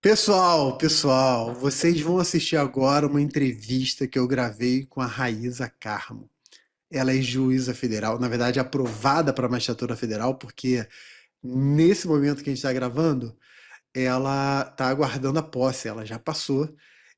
Pessoal, vocês vão assistir agora uma entrevista que eu gravei com a Raíza Carmo. Ela é juíza federal, na verdade aprovada para a magistratura federal, porque nesse momento que a gente está gravando, ela está aguardando a posse, ela já passou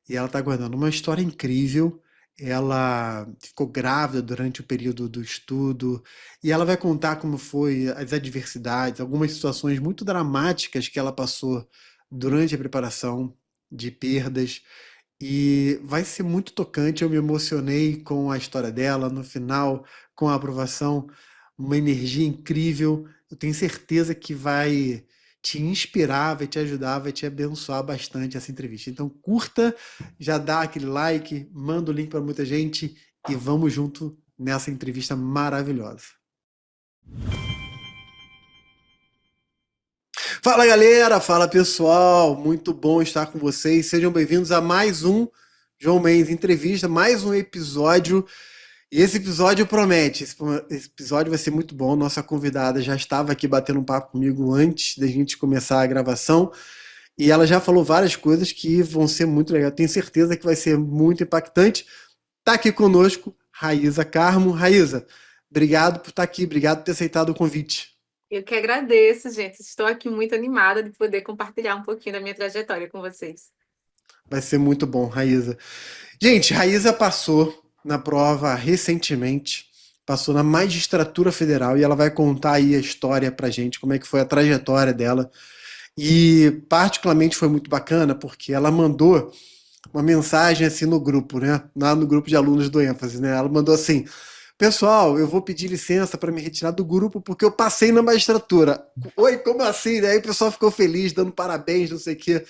e ela está aguardando uma história incrível. Ela ficou grávida durante o período do estudo e ela vai contar como foi as adversidades, algumas situações muito dramáticas que ela passou durante a preparação, de perdas. E vai ser muito tocante. Eu me emocionei com a história dela no final, com a aprovação, uma energia incrível. Eu tenho certeza que vai te inspirar, vai te ajudar, vai te abençoar bastante essa entrevista. Então curta, já dá aquele like, manda o link para muita gente e vamos junto nessa entrevista maravilhosa. Fala galera, fala pessoal, muito bom estar com vocês. Sejam bem-vindos a mais um João Mendes Entrevista, mais um episódio. E esse episódio promete, esse episódio vai ser muito bom. Nossa convidada já estava aqui batendo um papo comigo antes da gente começar a gravação e ela já falou várias coisas que vão ser muito legais. Tenho certeza que vai ser muito impactante. Tá aqui conosco Raíza Carmo. Raíza, obrigado por estar aqui, obrigado por ter aceitado o convite. Eu que agradeço, gente. Estou aqui muito animada de poder compartilhar um pouquinho da minha trajetória com vocês. Vai ser muito bom, Raíza. Gente, Raíza passou na prova recentemente, passou na Magistratura Federal e ela vai contar aí a história pra gente, como é que foi a trajetória dela. E particularmente foi muito bacana porque ela mandou uma mensagem assim no grupo, né? Lá no grupo de alunos do ênfase, né? Ela mandou assim: Pessoal, eu vou pedir licença para me retirar do grupo porque eu passei na magistratura. Oi, como assim? Né? Aí o pessoal ficou feliz, dando parabéns, não sei o quê.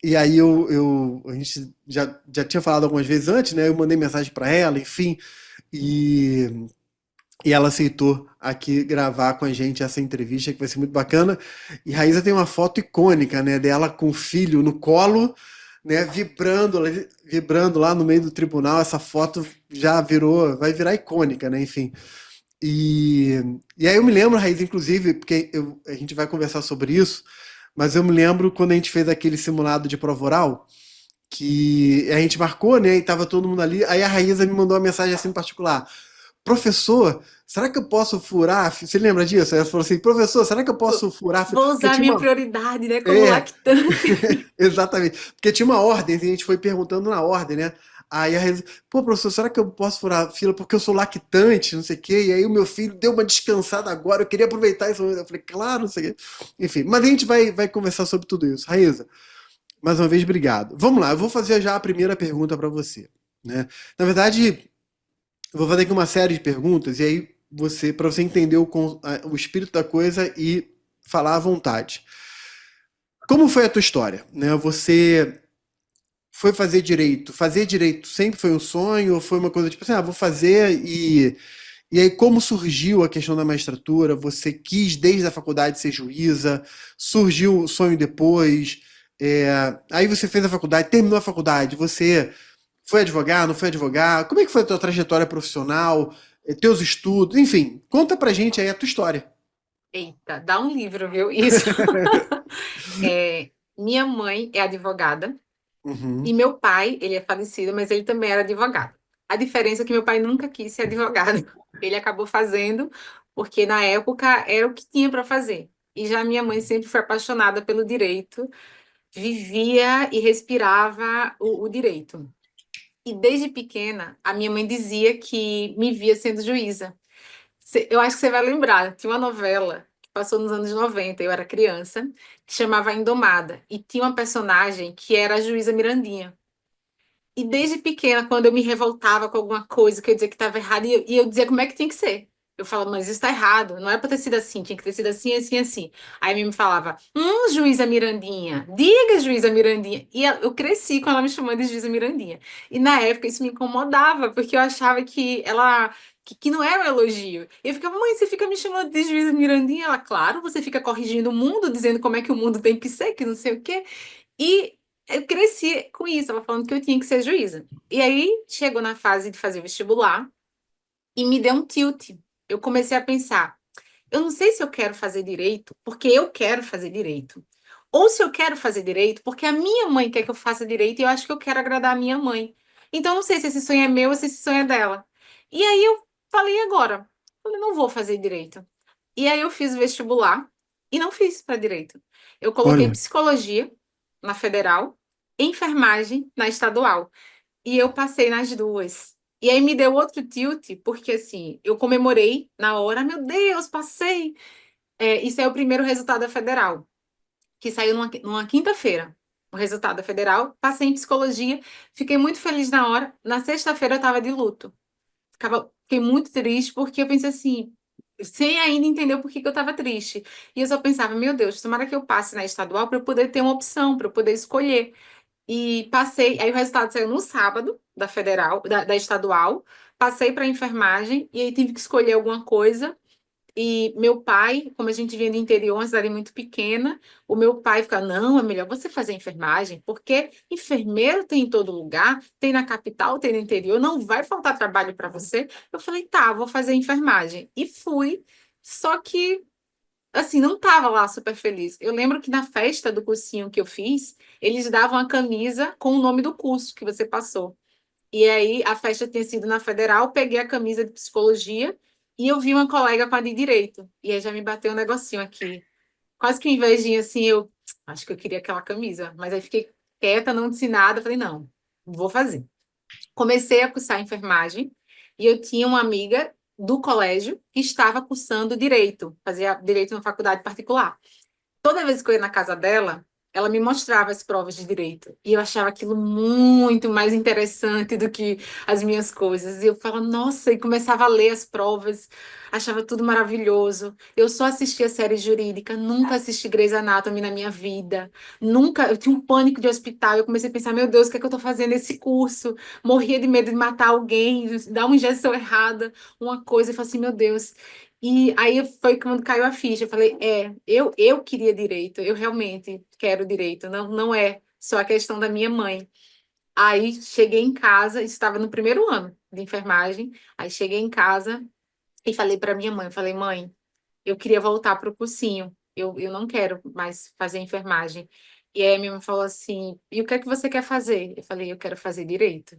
E aí a gente já tinha falado algumas vezes antes, né? Eu mandei mensagem para ela, enfim, e, e ela aceitou aqui gravar com a gente essa entrevista que vai ser muito bacana. E Raíza tem uma foto icônica, né? Dela com o filho no colo, né? Vibrando lá no meio do tribunal. Essa foto já virou, vai virar icônica, né? Enfim. E, e aí eu me lembro, Raíza, inclusive, porque a gente vai conversar sobre isso. Mas eu me lembro quando a gente fez aquele simulado de prova oral, que a gente marcou, né? E tava todo mundo ali. Aí a Raíza me mandou uma mensagem assim em particular. Professor, será que eu posso furar? Você lembra disso? Ela falou assim, professor, será que eu posso furar? Vou Porque usar a tinha minha uma. prioridade, né, como É, lactante. exatamente. Porque tinha uma ordem, e a gente foi perguntando na ordem, né? Aí a Raíza, pô, professor, será que eu posso furar a fila porque eu sou lactante, não sei o quê? E aí o meu filho deu uma descansada agora, eu queria aproveitar isso. Eu falei, claro, não sei o quê. Enfim, mas a gente vai conversar sobre tudo isso. Raíza, mais uma vez, obrigado. Vamos lá, eu vou fazer já a primeira pergunta para você. Né? Na verdade, eu vou fazer aqui uma série de perguntas e aí para você entender o espírito da coisa e falar à vontade. Como foi a tua história? Né? Você foi fazer direito? Fazer direito sempre foi um sonho ou foi uma coisa tipo assim, vou fazer e aí como surgiu a questão da magistratura? Você quis desde a faculdade ser juíza? Surgiu o sonho depois? Aí você fez a faculdade, terminou a faculdade, você foi advogar, não foi advogar? Como é que foi a tua trajetória profissional, teus estudos, enfim, conta pra gente aí a tua história. Eita, dá um livro, viu? Isso. Minha mãe é advogada e Uhum. meu pai, ele é falecido, mas ele também era advogado. A diferença é que meu pai nunca quis ser advogado. Ele acabou fazendo porque na época era o que tinha para fazer. E já minha mãe sempre foi apaixonada pelo direito, vivia e respirava o direito. E desde pequena, a minha mãe dizia que me via sendo juíza. Eu acho que você vai lembrar, tinha uma novela que passou nos anos 90, eu era criança, que chamava Indomada. E tinha uma personagem que era a juíza Mirandinha. E desde pequena, quando eu me revoltava com alguma coisa que eu dizia que estava errado, e eu dizia como é que tinha que ser. Eu falava, mas isso está errado, não é para ter sido assim, tinha que ter sido assim, assim, assim. Aí a minha me falava, juíza Mirandinha, diga, juíza Mirandinha. E eu cresci com ela me chamando de juíza Mirandinha. E na época isso me incomodava, porque eu achava que ela. Que não era um elogio. E eu ficava, mãe, você fica me chamando de juíza Mirandinha? Ela, claro, você fica corrigindo o mundo, dizendo como é que o mundo tem que ser, que não sei o quê. E eu cresci com isso, ela falando que eu tinha que ser juíza. E aí chegou na fase de fazer vestibular e me deu um tilt. Eu comecei a pensar, eu não sei se eu quero fazer direito, porque eu quero fazer direito, Ou se eu quero fazer direito, porque a minha mãe quer que eu faça direito e eu acho que eu quero agradar a minha mãe. Então, não sei se esse sonho é meu ou se esse sonho é dela. E aí eu falei, "E agora? Eu falei, não vou fazer direito. E aí eu fiz o vestibular e não fiz para direito. Eu coloquei Olha, psicologia na federal, enfermagem na estadual. E eu passei nas duas. E aí me deu outro tilt, porque assim, eu comemorei na hora, meu Deus, passei. Isso é o primeiro resultado da federal, que saiu numa quinta-feira. O resultado da federal, passei em psicologia, fiquei muito feliz na hora. Na sexta-feira eu estava de luto. Fiquei muito triste, porque eu pensei assim, sem ainda entender o porquê que eu estava triste. E eu só pensava, meu Deus, tomara que eu passe na estadual para eu poder ter uma opção, para eu poder escolher. E passei, aí o resultado saiu no sábado da federal, da estadual. Passei para enfermagem e aí tive que escolher alguma coisa. E meu pai, como a gente vinha do interior, uma cidade muito pequena, o meu pai ficava, não, é melhor você fazer enfermagem, porque enfermeiro tem em todo lugar, tem na capital, tem no interior, não vai faltar trabalho para você. Eu falei, tá, vou fazer enfermagem. E fui, só que assim, não estava lá super feliz. Eu lembro que na festa do cursinho que eu fiz, eles davam a camisa com o nome do curso que você passou. E aí a festa tinha sido na Federal, peguei a camisa de psicologia e eu vi uma colega com a de direito. E aí já me bateu um negocinho aqui. Quase que uma invejinha assim, eu acho que eu queria aquela camisa, mas aí fiquei quieta, não disse nada, falei, não, vou fazer. Comecei a cursar enfermagem e eu tinha uma amiga do colégio que estava cursando direito, fazia direito na faculdade particular. Toda vez que eu ia na casa dela, ela me mostrava as provas de direito. E eu achava aquilo muito mais interessante do que as minhas coisas. E eu falava, nossa, e começava a ler as provas, achava tudo maravilhoso. Eu só assistia série jurídica, nunca assisti Grey's Anatomy na minha vida. Nunca, eu tinha um pânico de hospital. Eu comecei a pensar, meu Deus, o que é que eu estou fazendo nesse curso? Morria de medo de matar alguém, dar uma injeção errada, uma coisa. Eu falei assim, meu Deus. E aí foi quando caiu a ficha. Eu falei, eu queria direito, eu realmente quero direito, não é só a questão da minha mãe. Aí cheguei em casa, estava no primeiro ano de enfermagem, aí cheguei em casa e falei para minha mãe, falei, mãe, eu queria voltar para o cursinho, eu não quero mais fazer enfermagem. E aí a minha mãe falou assim, e o que é que você quer fazer? Eu falei, eu quero fazer direito.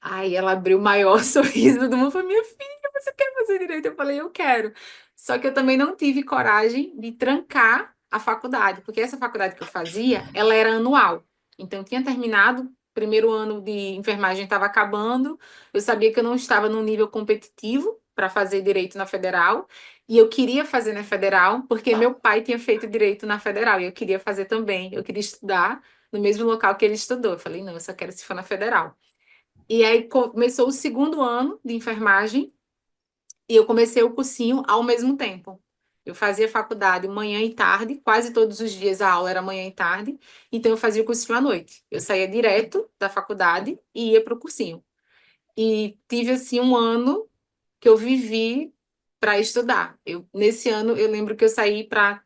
Aí ela abriu o maior sorriso do mundo e falou, minha filha, você quer fazer direito? Eu falei, eu quero. Só que eu também não tive coragem de trancar a faculdade, porque essa faculdade que eu fazia, ela era anual. Então, eu tinha terminado, primeiro ano de enfermagem estava acabando, eu sabia que eu não estava num nível competitivo para fazer direito na federal, e eu queria fazer na federal, porque meu pai tinha feito direito na federal, e eu queria fazer também, eu queria estudar no mesmo local que ele estudou. Eu falei, não, eu só quero se for na federal. E aí começou o segundo ano de enfermagem e eu comecei o cursinho ao mesmo tempo. Eu fazia faculdade manhã e tarde, quase todos os dias a aula era manhã e tarde, então eu fazia o cursinho à noite. Eu saía direto da faculdade e ia para o cursinho. E tive assim um ano que eu vivi para estudar. Nesse ano eu lembro que eu saí para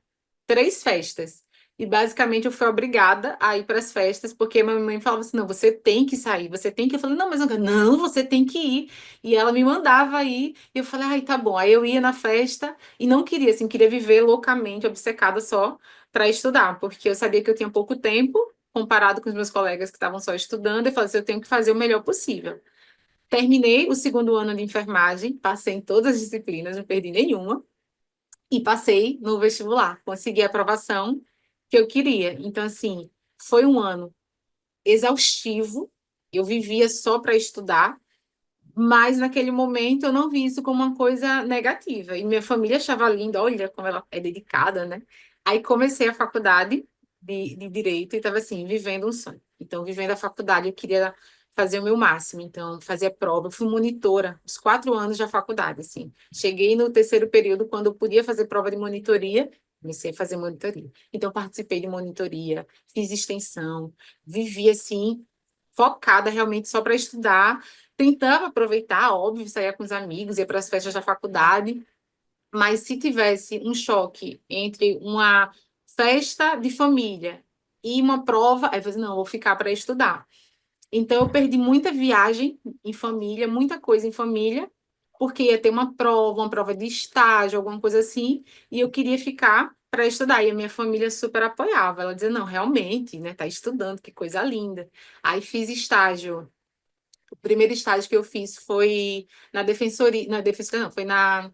3 festas. E basicamente eu fui obrigada a ir para as festas, porque minha mãe falava assim: não, você tem que sair, você tem que. Eu falei: não, mas eu não, quero." Não, você tem que ir. E ela me mandava ir, e eu falei: ai, tá bom. Aí eu ia na festa e não queria, assim, queria viver loucamente, obcecada só para estudar, porque eu sabia que eu tinha pouco tempo, comparado com os meus colegas que estavam só estudando. Eu falei assim: eu tenho que fazer o melhor possível. Terminei o segundo ano de enfermagem, passei em todas as disciplinas, não perdi nenhuma e passei no vestibular, consegui a aprovação que eu queria. Então, assim, foi um ano exaustivo, eu vivia só para estudar, mas naquele momento eu não vi isso como uma coisa negativa. E minha família achava linda, olha como ela é dedicada, né? Aí comecei a faculdade de Direito e estava assim, vivendo um sonho. Então, vivendo a faculdade, eu queria fazer o meu máximo. Então, fazia prova. Eu fui monitora os 4 anos da faculdade, assim. Cheguei no terceiro período, quando eu podia fazer prova de monitoria, comecei a fazer monitoria. Então, participei de monitoria, fiz extensão, vivi, assim, focada realmente só para estudar. Tentava aproveitar, óbvio, saía com os amigos, ia para as festas da faculdade, mas se tivesse um choque entre uma festa de família e uma prova, aí eu falei, assim, não, vou ficar para estudar. Então, eu perdi muita viagem em família, muita coisa em família, porque ia ter uma prova de estágio, alguma coisa assim, e eu queria ficar para estudar. E a minha família super apoiava. Ela dizia, não, realmente, né? Tá estudando, que coisa linda. Aí fiz estágio. O primeiro estágio que eu fiz foi na defensoria não, foi na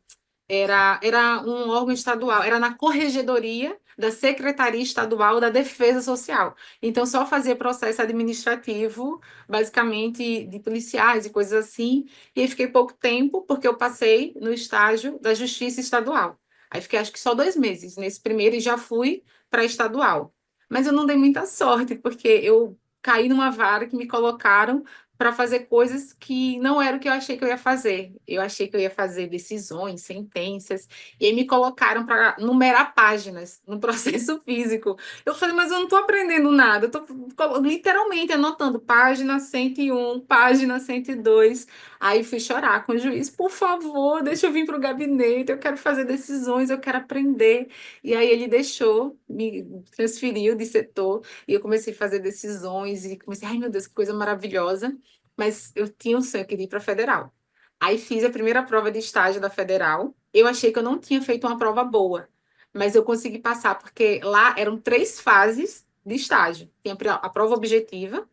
era um órgão estadual, era na corregedoria da Secretaria Estadual da Defesa Social. Então, só fazia processo administrativo, basicamente de policiais e coisas assim. E aí fiquei pouco tempo, porque eu passei no estágio da Justiça Estadual. Aí fiquei acho que só 2 meses nesse primeiro e já fui para estadual. Mas eu não dei muita sorte, porque eu caí numa vara que me colocaram para fazer coisas que não era o que eu achei que eu ia fazer. Eu achei que eu ia fazer decisões, sentenças, e aí me colocaram para numerar páginas no processo físico. Eu falei, mas eu não estou aprendendo nada, eu estou literalmente anotando página 101, página 102. Aí fui chorar com o juiz, por favor, deixa eu vir para o gabinete, eu quero fazer decisões, eu quero aprender. E aí ele deixou, me transferiu de setor, e eu comecei a fazer decisões, e comecei, ai meu Deus, que coisa maravilhosa. Mas eu tinha um sonho, eu queria ir para a federal. Aí fiz a primeira prova de estágio da federal. Eu achei que eu não tinha feito uma prova boa, mas eu consegui passar, porque lá eram 3 fases de estágio. Tinha a prova objetiva,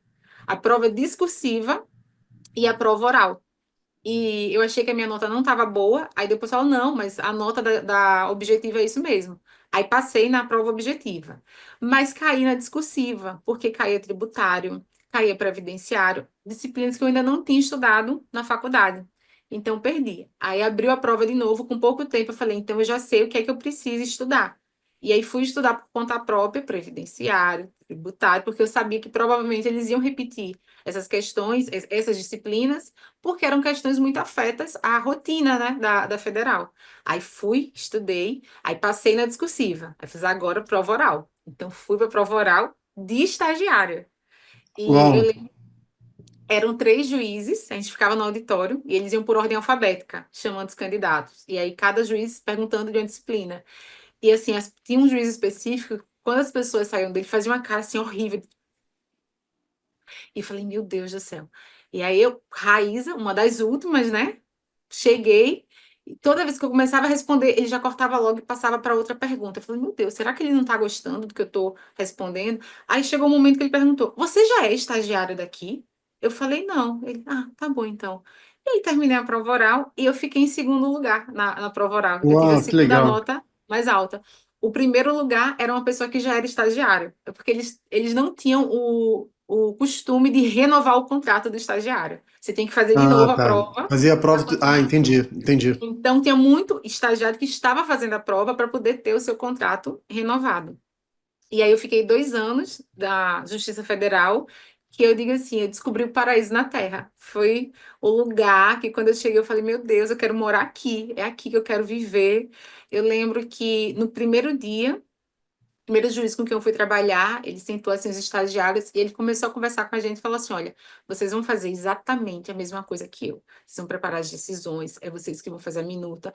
a prova discursiva e a prova oral. E eu achei que a minha nota não estava boa. Aí depois falou, não, mas a nota da objetiva é isso mesmo. Aí passei na prova objetiva. Mas caí na discursiva, porque caía tributário, caía previdenciário, disciplinas que eu ainda não tinha estudado na faculdade. Então perdi. Aí abriu a prova de novo, com pouco tempo eu falei, então eu já sei o que é que eu preciso estudar. E aí fui estudar por conta própria, previdenciário, tributário, porque eu sabia que provavelmente eles iam repetir essas questões, essas disciplinas, porque eram questões muito afetas à rotina, né, da federal. Aí fui, estudei, aí passei na discursiva, aí fiz agora prova oral. Então fui para a prova oral de estagiária. E eu Uau, lembro, eram 3 juízes, a gente ficava no auditório, e eles iam por ordem alfabética, chamando os candidatos. E aí cada juiz perguntando de uma disciplina. E assim, tinha um juiz específico, quando as pessoas saíam dele, fazia uma cara assim horrível. E falei, meu Deus do céu. E aí eu, Raíza, uma das últimas, né? Cheguei, e toda vez que eu começava a responder, ele já cortava logo e passava para outra pergunta. Eu falei, meu Deus, será que ele não está gostando do que eu estou respondendo? Aí chegou um momento que ele perguntou: Você já é estagiário daqui? Eu falei, não. Ele, tá bom então. E aí terminei a prova oral e eu fiquei em segundo lugar na prova oral. Eu tive a uau, que segunda legal. nota mais alta. O primeiro lugar era uma pessoa que já era estagiário, porque eles não tinham o costume de renovar o contrato do estagiário. Você tem que fazer de Ah, novo a tá. prova Fazia a para prova. Ah, continuar. entendi, entendi. Então, tinha muito estagiário que estava fazendo a prova para poder ter o seu contrato renovado. E aí eu fiquei 2 anos da Justiça Federal, que eu digo assim, eu descobri o paraíso na Terra. Foi o lugar que quando eu cheguei eu falei, meu Deus, eu quero morar aqui, é aqui que eu quero viver. Eu lembro que no primeiro dia primeiro juiz com quem eu fui trabalhar, ele sentou assim os estagiários e ele começou a conversar com a gente e falou assim: olha, vocês vão fazer exatamente a mesma coisa que eu. Vocês vão preparar as decisões, é vocês que vão fazer a minuta.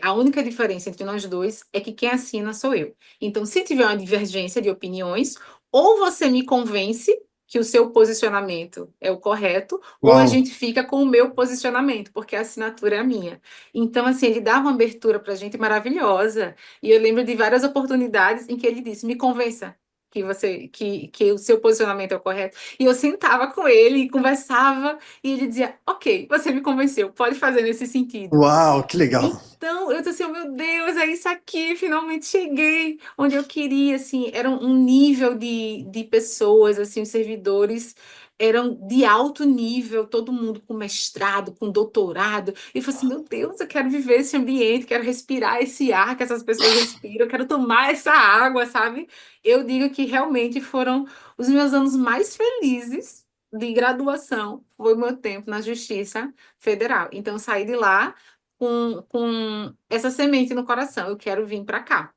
A única diferença entre nós dois é que quem assina sou eu. Então, se tiver uma divergência de opiniões, ou você me convence que o seu posicionamento é o correto, ou a Uau. gente fica com o meu posicionamento, porque a assinatura é a minha. Então, assim, ele dava uma abertura para a gente maravilhosa. E eu lembro de várias oportunidades em que ele disse: me convença que o seu posicionamento é o correto. E eu sentava com ele e conversava, e ele dizia: ok, você me convenceu, pode fazer nesse sentido. Uau, que legal. Então, eu disse assim, oh, meu Deus, é isso aqui, finalmente cheguei onde eu queria, assim, era um nível de pessoas, assim, os servidores eram de alto nível, todo mundo com mestrado, com doutorado, e eu falei assim, meu Deus, eu quero viver esse ambiente, quero respirar esse ar que essas pessoas respiram, eu quero tomar essa água, sabe? Eu digo que realmente foram os meus anos mais felizes de graduação, foi o meu tempo na Justiça Federal. Então, eu saí de lá com essa semente no coração, eu quero vir para cá.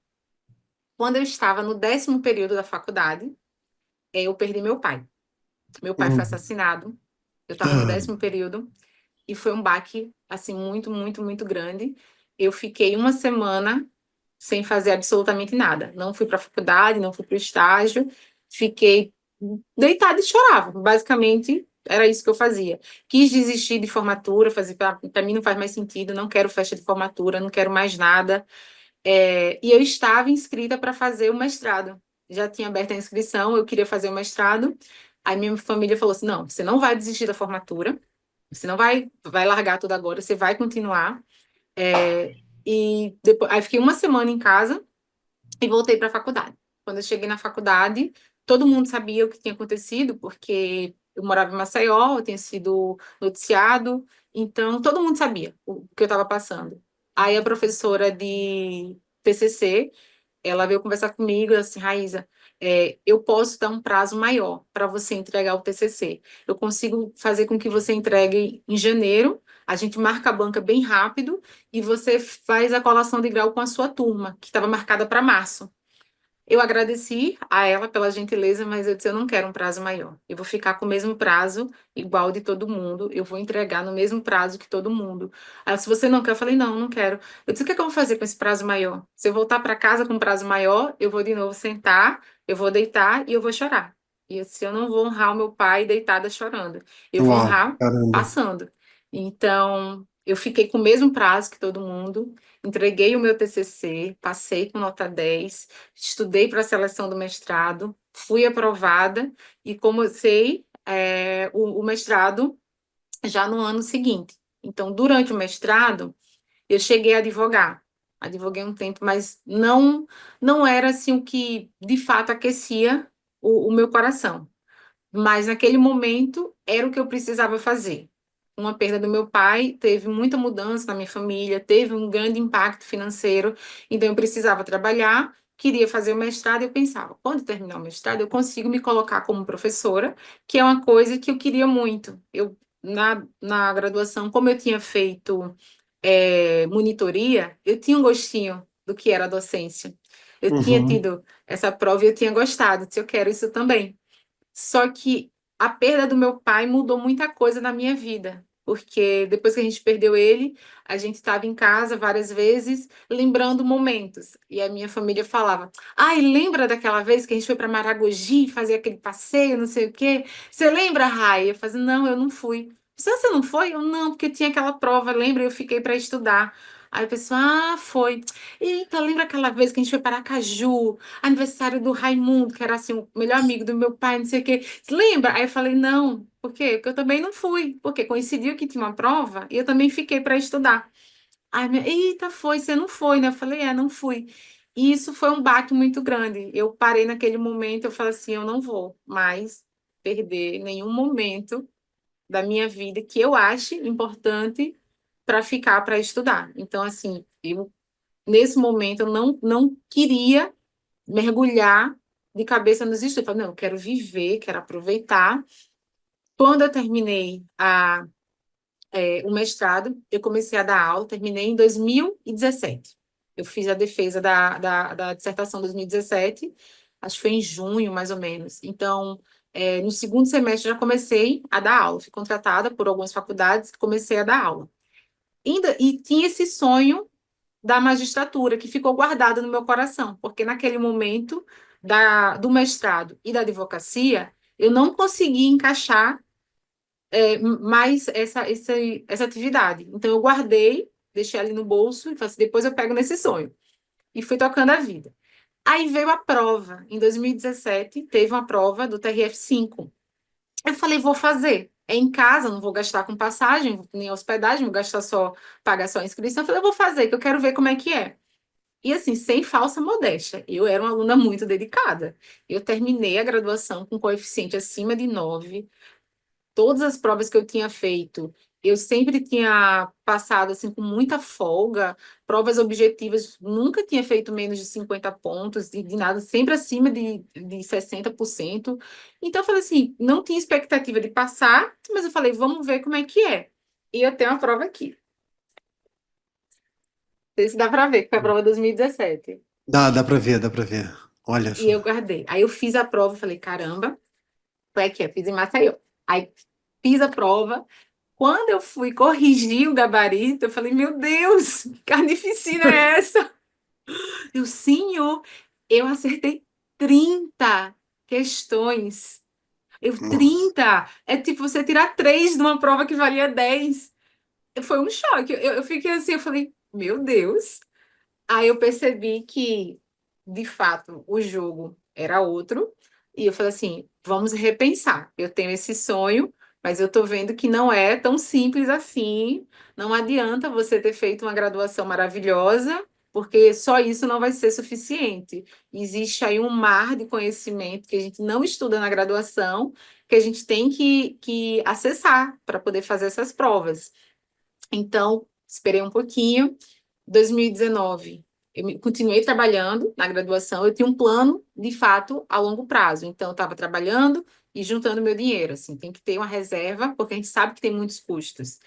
Quando eu estava no 10º período da faculdade, eu perdi meu pai. Meu pai foi Hum. assassinado, eu estava no Ah, 10º período, e foi um baque, assim, muito, muito, muito grande. Eu fiquei uma semana sem fazer absolutamente nada. Não fui para a faculdade, não fui para o estágio, fiquei deitada e chorava. Basicamente, era isso que eu fazia. Quis desistir de formatura, fazer para mim não faz mais sentido, não quero festa de formatura, não quero mais nada. E eu estava inscrita para fazer o mestrado. Já tinha aberto a inscrição, eu queria fazer o mestrado. Aí minha família falou assim: não, você não vai desistir da formatura, você não vai largar tudo agora, você vai continuar. E depois, aí fiquei uma semana em casa e voltei para a faculdade. Quando eu cheguei na faculdade, todo mundo sabia o que tinha acontecido, porque eu morava em Maceió, eu tinha sido noticiado, então todo mundo sabia o que eu estava passando. Aí a professora de TCC, ela veio conversar comigo, assim, Raíza, eu posso dar um prazo maior para você entregar o TCC. Eu consigo fazer com que você entregue em janeiro, a gente marca a banca bem rápido e você faz a colação de grau com a sua turma, que estava marcada para março. Eu agradeci a ela pela gentileza, mas eu disse, eu não quero um prazo maior. Eu vou ficar com o mesmo prazo, igual de todo mundo. Eu vou entregar no mesmo prazo que todo mundo. Ela, se você não quer, eu falei, não, não quero. Eu disse, o que é que eu vou fazer com esse prazo maior? Se eu voltar para casa com um prazo maior, eu vou de novo sentar, eu vou deitar e eu vou chorar. E eu disse, eu não vou honrar o meu pai deitada chorando. Eu vou Uau, honrar caramba. passando. Então, eu fiquei com o mesmo prazo que todo mundo. Entreguei o meu TCC, passei com nota 10, estudei para a seleção do mestrado, fui aprovada e comecei o mestrado já no ano seguinte. Então, durante o mestrado, eu cheguei a advogar. Advoguei um tempo, mas não era assim o que de fato aquecia o meu coração. Mas naquele momento era o que eu precisava fazer. Uma perda do meu pai teve muita mudança na minha família, teve um grande impacto financeiro, então eu precisava trabalhar, queria fazer o mestrado, e eu pensava, quando terminar o mestrado, eu consigo me colocar como professora, que é uma coisa que eu queria muito. Eu, na graduação, como eu tinha feito monitoria, eu tinha um gostinho do que era a docência. Eu tinha Uhum. tido essa prova e eu tinha gostado, disse, eu quero isso também. Só que a perda do meu pai mudou muita coisa na minha vida, porque depois que a gente perdeu ele, a gente estava em casa várias vezes, lembrando momentos. E a minha família falava: ai, lembra daquela vez que a gente foi para Maragogi fazer aquele passeio, não sei o quê? Você lembra, Rai? Eu falei: não, eu não fui. Você não foi? Eu não, porque tinha aquela prova, lembra? Eu fiquei para estudar. Aí o pessoal, foi. Eita, lembra aquela vez que a gente foi para Aracaju? Aniversário do Raimundo, que era assim, o melhor amigo do meu pai, não sei o quê. Você lembra? Aí eu falei, não. Por quê? Porque eu também não fui. Porque coincidiu que tinha uma prova e eu também fiquei para estudar. Aí, eita, foi, você não foi, né? Eu falei, não fui. E isso foi um baque muito grande. Eu parei naquele momento, eu falei assim, eu não vou mais perder nenhum momento da minha vida que eu ache importante para ficar para estudar. Então, assim, nesse momento, eu não queria mergulhar de cabeça nos estudos. Eu falei, não, eu quero viver, quero aproveitar. Quando eu terminei o mestrado, eu comecei a dar aula, terminei em 2017. Eu fiz a defesa da dissertação em 2017, acho que foi em junho, mais ou menos. Então, no segundo semestre, já comecei a dar aula. Fui contratada por algumas faculdades, comecei a dar aula. E tinha esse sonho da magistratura, que ficou guardada no meu coração, porque naquele momento do mestrado e da advocacia, eu não consegui encaixar mais essa atividade. Então, eu guardei, deixei ali no bolso e falei assim, depois eu pego nesse sonho. E fui tocando a vida. Aí veio a prova. Em 2017, teve uma prova do TRF5. Eu falei, vou fazer. É em casa, não vou gastar com passagem, nem hospedagem, vou gastar só, pagar só a inscrição. Eu falei, eu vou fazer, que eu quero ver como é que é. E assim, sem falsa modéstia, eu era uma aluna muito dedicada. Eu terminei a graduação com coeficiente acima de 9. Todas as provas que eu tinha feito, eu sempre tinha passado assim com muita folga. Provas objetivas, nunca tinha feito menos de 50 pontos, de nada, sempre acima de 60%. Então, eu falei assim, não tinha expectativa de passar, mas eu falei, vamos ver como é que é. E eu tenho a prova aqui. Não sei se dá para ver, que foi a prova 2017. Dá pra ver, dá pra ver. Olha E só. eu guardei. Aí eu fiz a prova, falei, caramba, foi aqui, eu fiz em Maceió. Aí fiz a prova. Quando eu fui corrigir o gabarito, eu falei, meu Deus, que carnificina é essa? Eu, senhor, eu acertei 30 questões. Eu, Nossa. 30. É tipo você tirar 3 de uma prova que valia 10. Foi um choque. Eu fiquei assim, eu falei, meu Deus. Aí eu percebi que, de fato, o jogo era outro, e eu falei assim: vamos repensar. Eu tenho esse sonho, mas eu estou vendo que não é tão simples assim. Não adianta você ter feito uma graduação maravilhosa, porque só isso não vai ser suficiente. Existe aí um mar de conhecimento que a gente não estuda na graduação, que a gente tem que acessar para poder fazer essas provas. Então, esperei um pouquinho. 2019, continuei trabalhando na graduação, eu tinha um plano, de fato, a longo prazo. Então, eu estava trabalhando e juntando meu dinheiro, assim, tem que ter uma reserva, porque a gente sabe que tem muitos custos.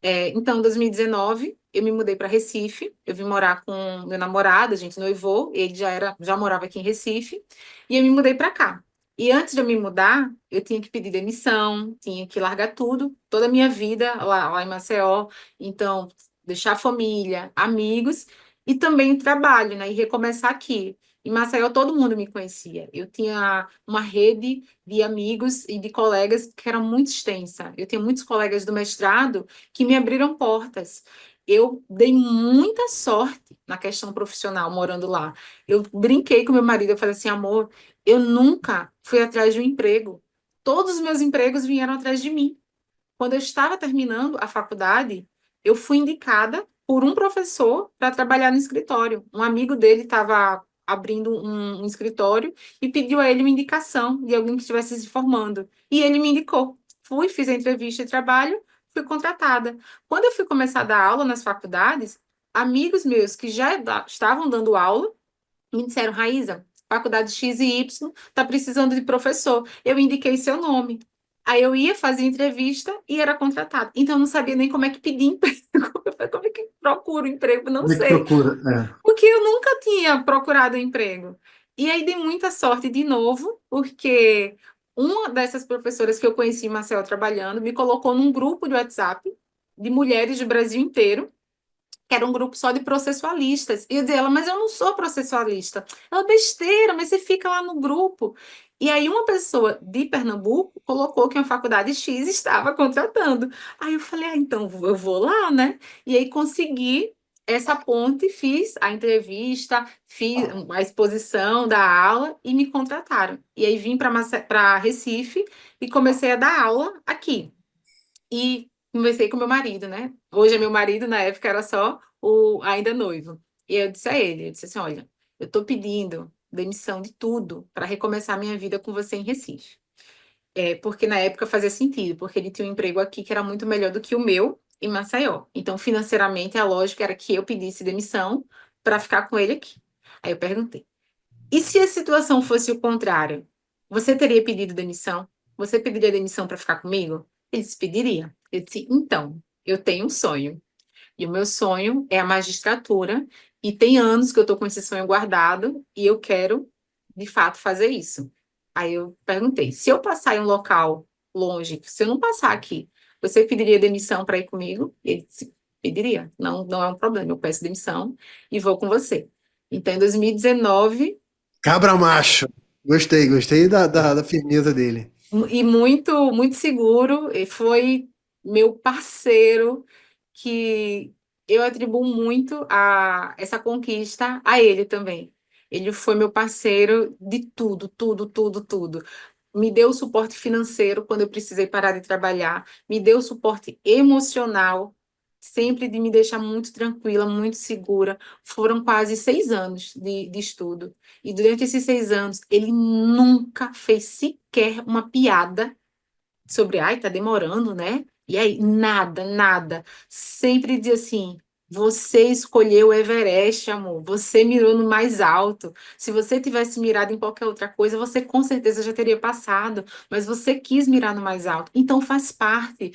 Então, em 2019, eu me mudei para Recife, eu vim morar com meu namorado, a gente noivou, ele já morava aqui em Recife, e eu me mudei para cá. E antes de eu me mudar, eu tinha que pedir demissão, tinha que largar tudo, toda a minha vida lá em Maceió. Então, deixar a família, amigos e também o trabalho, né? E recomeçar aqui. Em Maceió, todo mundo me conhecia. Eu tinha uma rede de amigos e de colegas que era muito extensa. Eu tinha muitos colegas do mestrado que me abriram portas. Eu dei muita sorte na questão profissional morando lá. Eu brinquei com meu marido, eu falei assim, amor, eu nunca fui atrás de um emprego. Todos os meus empregos vieram atrás de mim. Quando eu estava terminando a faculdade, eu fui indicada por um professor para trabalhar no escritório. Um amigo dele estava abrindo um escritório e pediu a ele uma indicação de alguém que estivesse se formando. E ele me indicou. Fui, fiz a entrevista de trabalho, fui contratada. Quando eu fui começar a dar aula nas faculdades, amigos meus que já estavam dando aula me disseram, Raíza, faculdade X e Y está precisando de professor. Eu indiquei seu nome. Aí eu ia fazer entrevista e era contratada. Então eu não sabia nem como é que pedir emprego. Eu falei, como é que procuro emprego? Não Como é que sei. procura? Porque eu nunca tinha procurado emprego. E aí dei muita sorte de novo, porque uma dessas professoras que eu conheci em Marcel trabalhando me colocou num grupo de WhatsApp de mulheres do Brasil inteiro, que era um grupo só de processualistas. E eu dizia, ela, mas eu não sou processualista. Ela, besteira, mas você fica lá no grupo. E aí uma pessoa de Pernambuco colocou que uma faculdade X estava contratando. Aí eu falei, ah, então eu vou lá, né? E aí consegui essa ponte, fiz a entrevista, fiz a exposição da aula e me contrataram. E aí vim para Recife e comecei a dar aula aqui. E conversei com meu marido, né? Hoje é meu marido, na época era só o ainda noivo. E eu disse a ele, eu disse assim, olha, eu estou pedindo demissão de tudo para recomeçar minha vida com você em Recife. Porque na época fazia sentido, porque ele tinha um emprego aqui que era muito melhor do que o meu em Maceió. Então, financeiramente, a lógica era que eu pedisse demissão para ficar com ele aqui. Aí eu perguntei, e se a situação fosse o contrário? Você teria pedido demissão? Você pediria demissão para ficar comigo? Ele disse, pediria. Eu disse, então, eu tenho um sonho. E o meu sonho é a magistratura. E tem anos que eu estou com esse sonho guardado e eu quero, de fato, fazer isso. Aí eu perguntei, se eu passar em um local longe, se eu não passar aqui, você pediria demissão para ir comigo? Ele disse, pediria. Não, não é um problema, eu peço demissão e vou com você. Então, em 2019, Cabra macho. Gostei da firmeza dele. e muito, muito seguro, e foi meu parceiro que eu atribuo muito a essa conquista a ele também. Ele foi meu parceiro de tudo, tudo, tudo, tudo. Me deu suporte financeiro quando eu precisei parar de trabalhar, me deu suporte emocional, sempre de me deixar muito tranquila, muito segura. Foram quase 6 anos de estudo. E durante esses 6 anos, ele nunca fez sequer uma piada sobre, ai, tá demorando, né? E aí, nada, nada. Sempre dizia assim: você escolheu o Everest, amor. Você mirou no mais alto. Se você tivesse mirado em qualquer outra coisa, você com certeza já teria passado. Mas você quis mirar no mais alto. Então faz parte.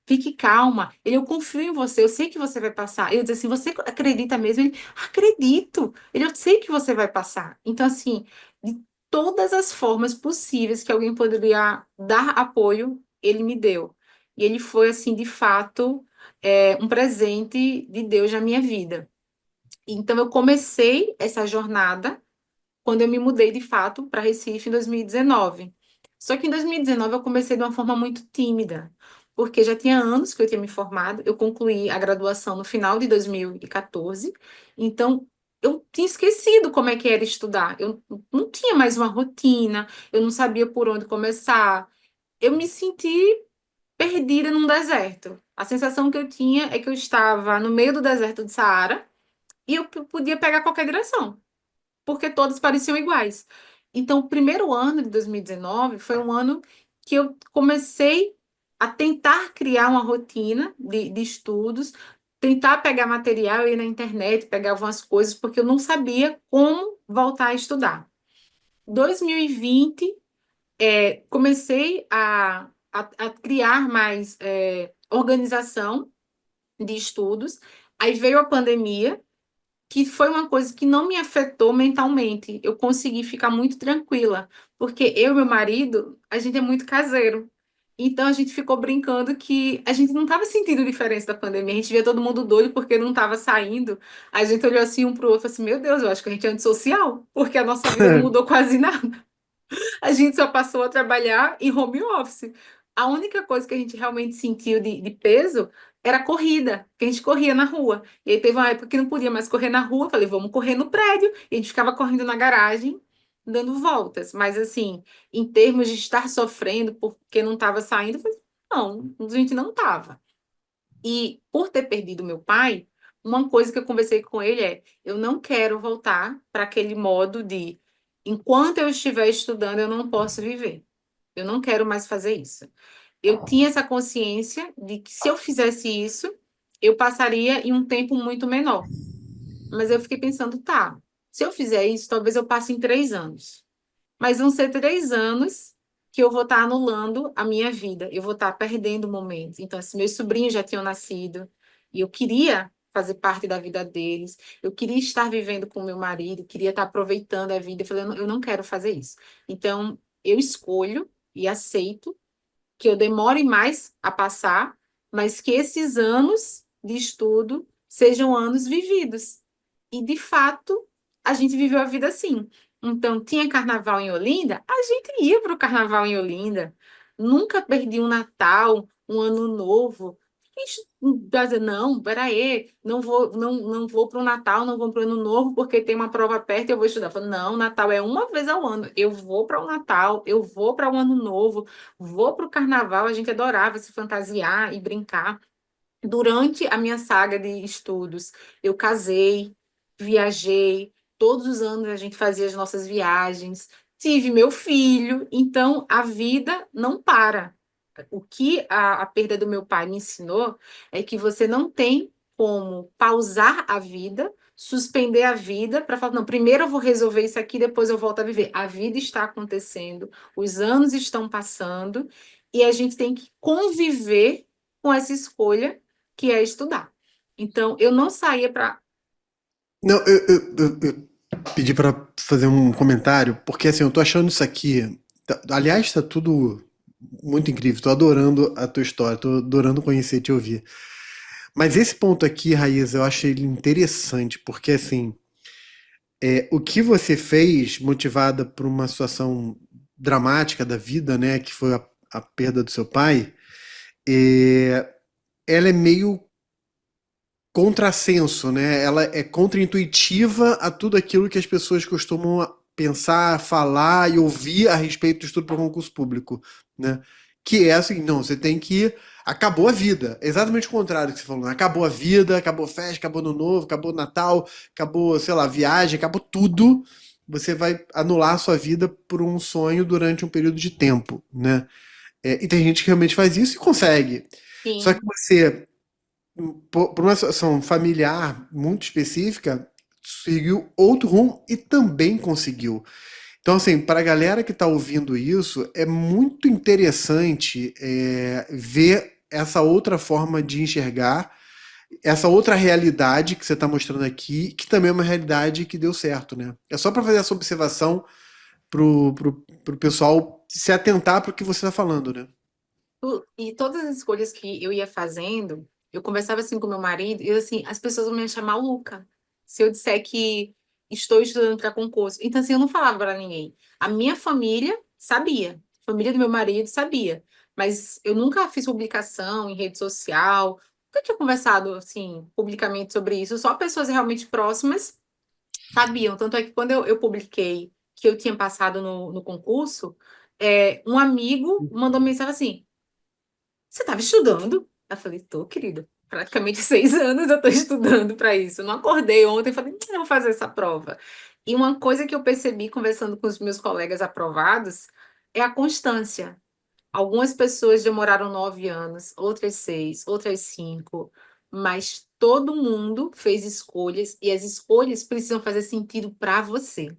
Fique calma. Eu confio em você. Eu sei que você vai passar. Eu disse assim: você acredita mesmo? Ele, acredito. Eu sei que você vai passar. Então, assim, de todas as formas possíveis que alguém poderia dar apoio, ele me deu. E ele foi, assim, de fato, um presente de Deus na minha vida. Então, eu comecei essa jornada quando eu me mudei, de fato, para Recife em 2019. Só que em 2019 eu comecei de uma forma muito tímida, porque já tinha anos que eu tinha me formado, eu concluí a graduação no final de 2014, então eu tinha esquecido como é que era estudar. Eu não tinha mais uma rotina, eu não sabia por onde começar. Eu me senti perdida num deserto. A sensação que eu tinha é que eu estava no meio do deserto de Saara e eu podia pegar qualquer direção, porque todas pareciam iguais. Então, o primeiro ano de 2019 foi um ano que eu comecei a tentar criar uma rotina de estudos, tentar pegar material, ir na internet, pegar algumas coisas, porque eu não sabia como voltar a estudar. 2020, comecei a criar mais organização de estudos. Aí veio a pandemia, que foi uma coisa que não me afetou mentalmente. Eu consegui ficar muito tranquila, porque eu e meu marido, a gente é muito caseiro. Então a gente ficou brincando que a gente não estava sentindo diferença da pandemia. A gente via todo mundo doido porque não estava saindo. A gente olhou assim um pro outro e falou assim: Meu Deus, eu acho que a gente é antissocial, porque a nossa vida não mudou quase nada. A gente só passou a trabalhar em home office. A única coisa que a gente realmente sentiu de peso era a corrida, que a gente corria na rua. E aí teve uma época que não podia mais correr na rua, eu falei, vamos correr no prédio. E a gente ficava correndo na garagem, dando voltas. Mas assim, em termos de estar sofrendo porque não estava saindo, eu falei, não, a gente não estava. E por ter perdido meu pai, uma coisa que eu conversei com ele é: eu não quero voltar para aquele modo de enquanto eu estiver estudando, eu não posso viver. Eu não quero mais fazer isso. Eu tinha essa consciência de que se eu fizesse isso, eu passaria em um tempo muito menor. Mas eu fiquei pensando, tá, se eu fizer isso, talvez eu passe em 3 anos. Mas vão ser 3 anos que eu vou estar anulando a minha vida, eu vou estar perdendo momentos. Então, assim, meus sobrinhos já tinham nascido e eu queria fazer parte da vida deles, eu queria estar vivendo com meu marido, queria estar aproveitando a vida. Eu falei, eu não quero fazer isso. Então, eu escolho e aceito que eu demore mais a passar, mas que esses anos de estudo sejam anos vividos. E, de fato, a gente viveu a vida assim. Então, tinha carnaval em Olinda, a gente ia para o carnaval em Olinda. Nunca perdi um Natal, um Ano Novo. Não, peraí, não vou para o Natal, não vou para o Ano Novo, porque tem uma prova perto e eu vou estudar. Eu falo, não, Natal é uma vez ao ano. Eu vou para o Natal, eu vou para o Ano Novo, vou para o Carnaval. A gente adorava se fantasiar e brincar. Durante a minha saga de estudos, eu casei, viajei, todos os anos a gente fazia as nossas viagens, tive meu filho, então a vida não para. O que a perda do meu pai me ensinou é que você não tem como pausar a vida, suspender a vida para falar, não, primeiro eu vou resolver isso aqui, depois eu volto a viver. A vida está acontecendo, os anos estão passando e a gente tem que conviver com essa escolha que é estudar. Então, eu não saía para. Não, eu pedi pra fazer um comentário, porque assim, eu tô achando isso aqui. Aliás, tá tudo muito incrível. Tô adorando a tua história, tô adorando conhecer e te ouvir. Mas esse ponto aqui, Raíza, eu achei ele interessante, porque assim, o que você fez, motivada por uma situação dramática da vida, né, que foi a perda do seu pai, é, ela é meio contrassenso, né? Ela é contraintuitiva a tudo aquilo que as pessoas costumam pensar, falar e ouvir a respeito do estudo para concurso público, né? Que é assim, não, você tem que acabou a vida. Exatamente o contrário que você falou, né? Acabou a vida, acabou a festa, acabou ano novo, acabou o Natal, acabou, sei lá, a viagem, acabou tudo. Você vai anular a sua vida por um sonho durante um período de tempo, né? E tem gente que realmente faz isso e consegue. Só que Sim, você por uma situação familiar muito específica, seguiu outro rumo e também conseguiu. Então, assim, para a galera que está ouvindo isso, é muito interessante ver essa outra forma de enxergar, essa outra realidade que você está mostrando aqui, que também é uma realidade que deu certo, né? É só para fazer essa observação pro pessoal se atentar para o que você está falando, né? e todas as escolhas que eu ia fazendo, eu conversava assim com meu marido e assim, as pessoas vão me achar maluca se eu disser que estou estudando para concurso. Então, assim, eu não falava para ninguém. A minha família sabia, a família do meu marido sabia, mas eu nunca fiz publicação em rede social, nunca tinha conversado assim publicamente sobre isso, só pessoas realmente próximas Sabiam, tanto é que quando eu publiquei que eu tinha passado no concurso, um amigo mandou mensagem assim: Você estava estudando? Eu falei: Tô, querido. Praticamente 6 anos eu estou estudando para isso. Eu não acordei ontem e falei: Eu vou fazer essa prova. E uma coisa que eu percebi conversando com os meus colegas aprovados é a constância. Algumas pessoas demoraram 9 anos, outras 6, outras 5, mas todo mundo fez escolhas e as escolhas precisam fazer sentido para você.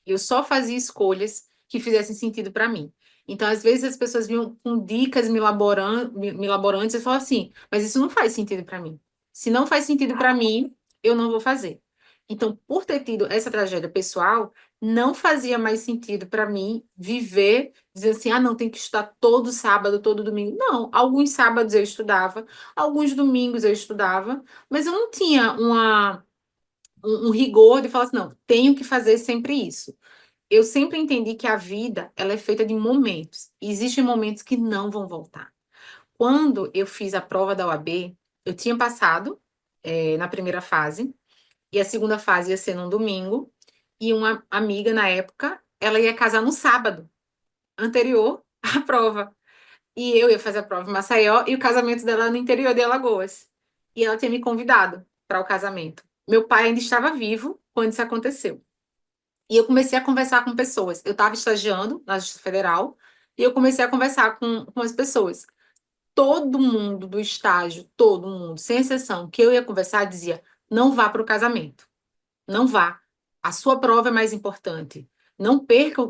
Eu só fazia escolhas que fizessem sentido para mim. Então, às vezes, as pessoas vinham com dicas milaborantes e falavam assim, mas isso não faz sentido para mim. Se não faz sentido para mim, eu não vou fazer. Então, por ter tido essa tragédia pessoal, não fazia mais sentido para mim viver dizer assim, não, tem que estudar todo sábado, todo domingo. Não, alguns sábados eu estudava, alguns domingos eu estudava, mas eu não tinha um rigor de falar assim, não, tenho que fazer sempre isso. Eu sempre entendi que a vida, ela é feita de momentos. E existem momentos que não vão voltar. Quando eu fiz a prova da OAB, eu tinha passado, na primeira fase, e a segunda fase ia ser num domingo, e uma amiga, na época, ela ia casar no sábado, anterior à prova. E eu ia fazer a prova em Maceió e o casamento dela no interior de Alagoas. E ela tinha me convidado para o casamento. Meu pai ainda estava vivo quando isso aconteceu. E eu comecei a conversar com pessoas. Eu estava estagiando na Justiça Federal e eu comecei a conversar com as pessoas. Todo mundo do estágio, todo mundo, sem exceção, que eu ia conversar, dizia: não vá para o casamento. Não vá. A sua prova é mais importante. Não perca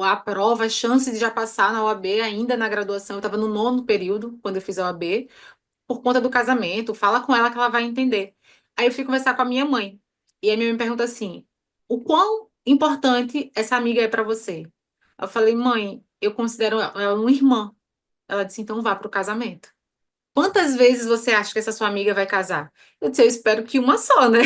a prova, a chance de já passar na OAB ainda na graduação. Eu estava no nono período, quando eu fiz a OAB, por conta do casamento. Fala com ela que ela vai entender. Aí eu fui conversar com a minha mãe. E a minha mãe me pergunta assim: o quão importante essa amiga é para você? Eu falei: mãe, eu considero ela uma irmã. Ela disse: então vá para o casamento. Quantas vezes você acha que essa sua amiga vai casar? Eu disse: eu espero que uma só, né?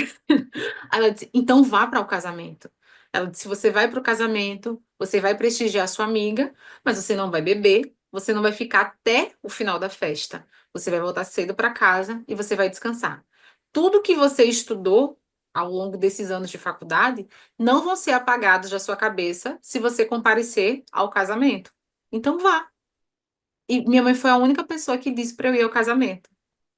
Ela disse: então vá para o casamento. Ela disse: você vai para o casamento, você vai prestigiar sua amiga, mas você não vai beber, você não vai ficar até o final da festa. Você vai voltar cedo para casa e você vai descansar. Tudo que você estudou ao longo desses anos de faculdade não vão ser apagados da sua cabeça se você comparecer ao casamento. Então vá. E minha mãe foi a única pessoa que disse para eu ir ao casamento.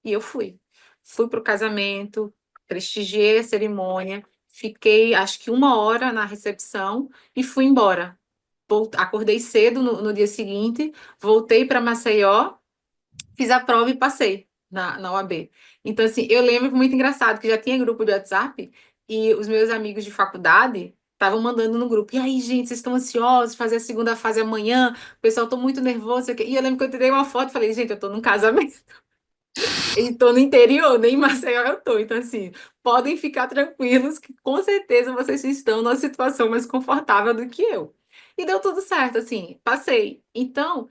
E eu fui. Fui para o casamento, prestigiei a cerimônia, fiquei acho que 1 hora na recepção e fui embora. Acordei cedo no dia seguinte, voltei para Maceió, fiz a prova e passei na UAB. Então, assim, eu lembro que muito engraçado, que já tinha grupo de WhatsApp e os meus amigos de faculdade estavam mandando no grupo. E aí, gente, vocês estão ansiosos, fazer a segunda fase amanhã? O pessoal, tô muito nervoso. Sei o quê. E eu lembro que eu tirei uma foto e falei: gente, eu tô num casamento. E tô no interior, nem em Maceió eu tô. Então, assim, podem ficar tranquilos que com certeza vocês estão numa situação mais confortável do que eu. E deu tudo certo, assim, passei. Então,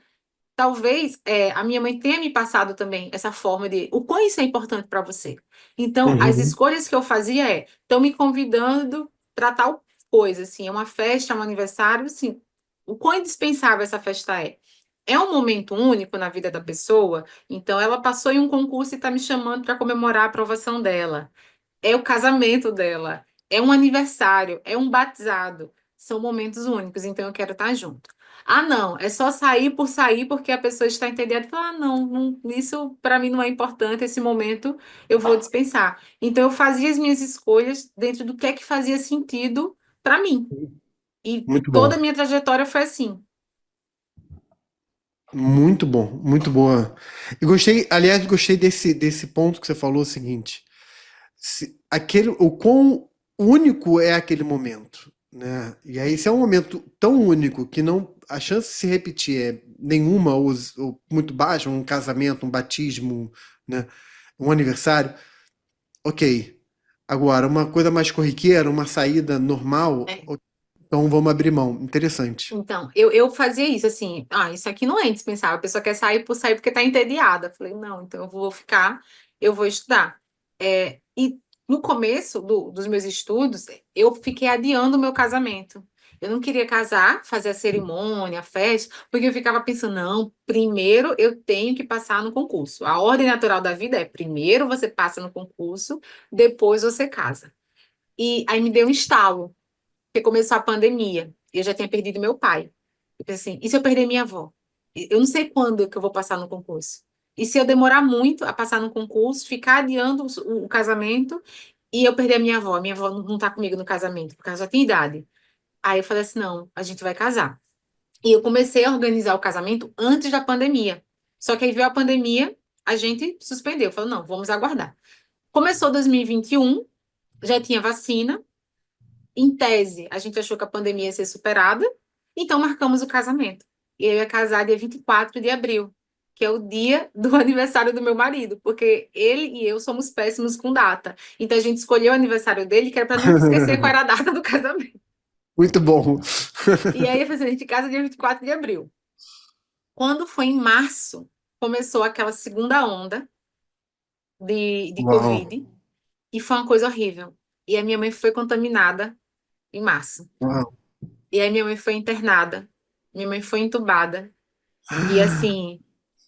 talvez a minha mãe tenha me passado também essa forma de o quão isso é importante para você. Então, as Uhum. escolhas que eu fazia estão me convidando para tal coisa, assim, é uma festa, é um aniversário, assim, o quão indispensável essa festa é. É um momento único na vida da pessoa, então ela passou em um concurso e está me chamando para comemorar a aprovação dela. É o casamento dela, é um aniversário, é um batizado. São momentos únicos, então eu quero estar junto. Não, é só sair por sair porque a pessoa está entendendo. Não, isso para mim não é importante, esse momento eu vou dispensar. Então eu fazia as minhas escolhas dentro do que é que fazia sentido para mim. E Muito toda bom. a minha trajetória foi assim. Muito bom, muito boa. E gostei, aliás, gostei desse ponto que você falou, o seguinte, o quão único é aquele momento, né? E aí, se é um momento tão único que não a chance de se repetir é nenhuma ou muito baixa, um casamento, um batismo, né? Um aniversário, ok. Agora, uma coisa mais corriqueira, uma saída normal, É. então vamos abrir mão. Interessante. Então, eu fazia isso, assim, isso aqui não é indispensável, a pessoa quer sair por sair porque está entediada. Eu falei: não, então eu vou ficar, eu vou estudar. E no começo dos meus estudos, eu fiquei adiando o meu casamento. Eu não queria casar, fazer a cerimônia, a festa, porque eu ficava pensando: não, primeiro eu tenho que passar no concurso. A ordem natural da vida é: primeiro você passa no concurso, depois você casa. E aí me deu um estalo, porque começou a pandemia, e eu já tinha perdido meu pai. Eu pensei assim, e se eu perder minha avó? Eu não sei quando que eu vou passar no concurso. E se eu demorar muito a passar no concurso, ficar adiando o casamento, e eu perder a minha avó não tá comigo no casamento, porque ela já tem idade. Aí eu falei assim, não, a gente vai casar. E eu comecei a organizar o casamento antes da pandemia. Só que aí veio a pandemia, a gente suspendeu. Falou, não, vamos aguardar. Começou 2021, já tinha vacina. Em tese, a gente achou que a pandemia ia ser superada. Então marcamos o casamento. E eu ia casar dia 24 de abril, que é o dia do aniversário do meu marido, porque ele e eu somos péssimos com data. Então a gente escolheu o aniversário dele, que era para nunca esquecer qual era a data do casamento. Muito bom. E aí, eu falei assim, a gente casa dia 24 de abril. Quando foi em março, começou aquela segunda onda de Uau, Covid e foi uma coisa horrível. E a minha mãe foi contaminada em março. uau. E aí minha mãe foi internada, minha mãe foi entubada. E assim,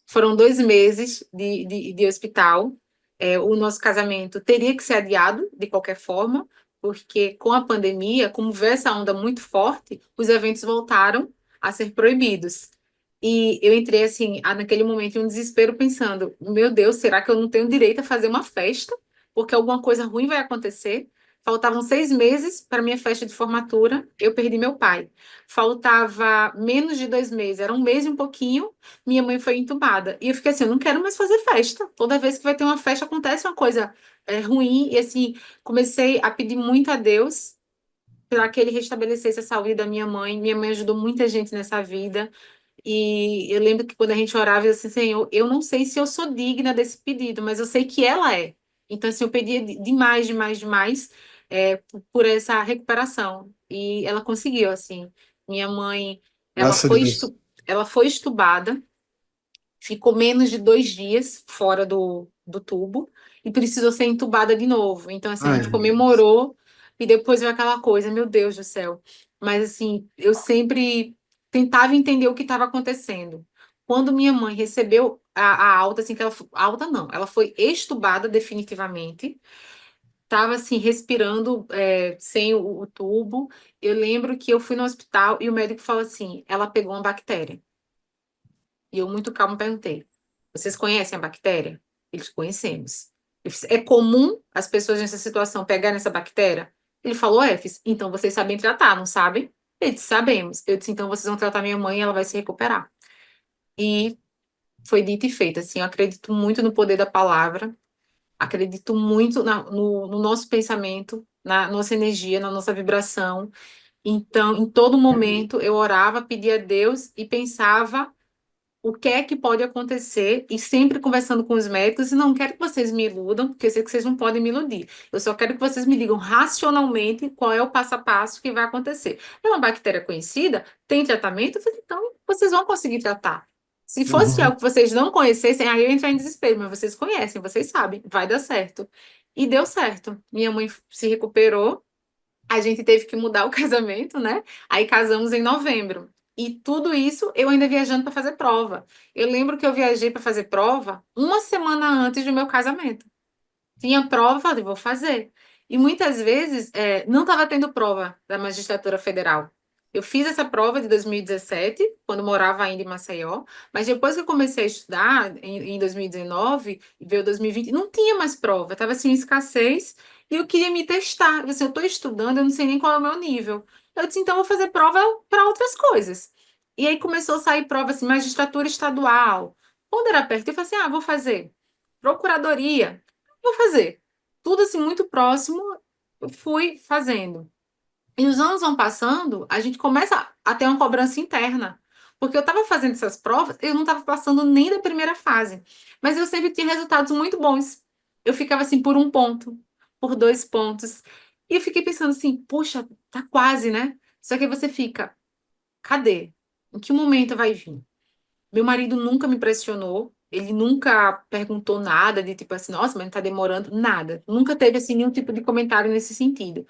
foram 2 meses de hospital. O nosso casamento teria que ser adiado de qualquer forma, porque com a pandemia, como veio essa onda muito forte, os eventos voltaram a ser proibidos. E eu entrei assim, naquele momento, em um desespero, pensando: meu Deus, será que eu não tenho direito a fazer uma festa? Porque alguma coisa ruim vai acontecer. Faltavam 6 meses para minha festa de formatura, eu perdi meu pai. Faltava menos de 2 meses, era um mês e um pouquinho, minha mãe foi entubada. E eu fiquei assim, eu não quero mais fazer festa. Toda vez que vai ter uma festa, acontece uma coisa ruim. E assim, comecei a pedir muito a Deus para que ele restabelecesse a saúde da minha mãe. Minha mãe ajudou muita gente nessa vida. E eu lembro que quando a gente orava, eu disse assim, Senhor, eu não sei se eu sou digna desse pedido, mas eu sei que ela é. Então, assim, eu pedia demais, demais, demais por essa recuperação. E ela conseguiu, assim. Minha mãe, ela Graças a foi, Deus. ela foi estubada, ficou menos de 2 dias fora do tubo e precisou ser entubada de novo. Então, assim, a Ai, gente meu Deus. comemorou e depois veio aquela coisa, meu Deus do céu. Mas, assim, eu sempre tentava entender o que estava acontecendo. Quando minha mãe recebeu a alta, assim, que ela, alta não, ela foi estubada definitivamente, estava, assim, respirando sem o tubo. Eu lembro que eu fui no hospital e o médico falou assim, ela pegou uma bactéria. E eu, muito calma, perguntei: vocês conhecem a bactéria? Eles conhecemos. Eu disse, é comum as pessoas nessa situação pegarem essa bactéria? Ele falou, fiz, então vocês sabem tratar, não sabem? Ele disse, sabemos. Eu disse, então vocês vão tratar minha mãe e ela vai se recuperar. E foi dito e feito, assim, eu acredito muito no poder da palavra, acredito muito no nosso pensamento, na nossa energia, na nossa vibração. Então, em todo momento, eu orava, pedia a Deus e pensava o que é que pode acontecer e sempre conversando com os médicos e não quero que vocês me iludam, porque eu sei que vocês não podem me iludir. Eu só quero que vocês me digam racionalmente qual é o passo a passo que vai acontecer. É uma bactéria conhecida? Tem tratamento? Eu falei, então vocês vão conseguir tratar. Se fosse Uhum. algo que vocês não conhecessem, aí eu ia entrar em desespero, mas vocês conhecem, vocês sabem, vai dar certo. E deu certo. Minha mãe se recuperou, a gente teve que mudar o casamento, né? Aí casamos em novembro. E tudo isso eu ainda viajando para fazer prova. Eu lembro que eu viajei para fazer prova uma semana antes do meu casamento. Tinha prova, falei, vou fazer. E muitas vezes não estava tendo prova da magistratura federal. Eu fiz essa prova de 2017, quando morava ainda em Maceió, mas depois que eu comecei a estudar, em 2019, e veio 2020, não tinha mais prova, estava assim, em escassez, e eu queria me testar. Eu disse, eu estou estudando, eu não sei nem qual é o meu nível. Eu disse, então eu vou fazer prova para outras coisas. E aí começou a sair prova assim, magistratura estadual. Quando era perto, eu falei assim, vou fazer. Procuradoria vou fazer. Tudo assim muito próximo, eu fui fazendo. E os anos vão passando, a gente começa a ter uma cobrança interna. Porque eu estava fazendo essas provas, eu não estava passando nem da primeira fase. Mas eu sempre tinha resultados muito bons. Eu ficava assim por 1 ponto, por 2 pontos. E eu fiquei pensando assim, puxa, tá quase, né? Só que aí você fica, cadê? Em que momento vai vir? Meu marido nunca me pressionou, ele nunca perguntou nada de tipo assim, nossa, mas tá demorando, nada. Nunca teve assim nenhum tipo de comentário nesse sentido.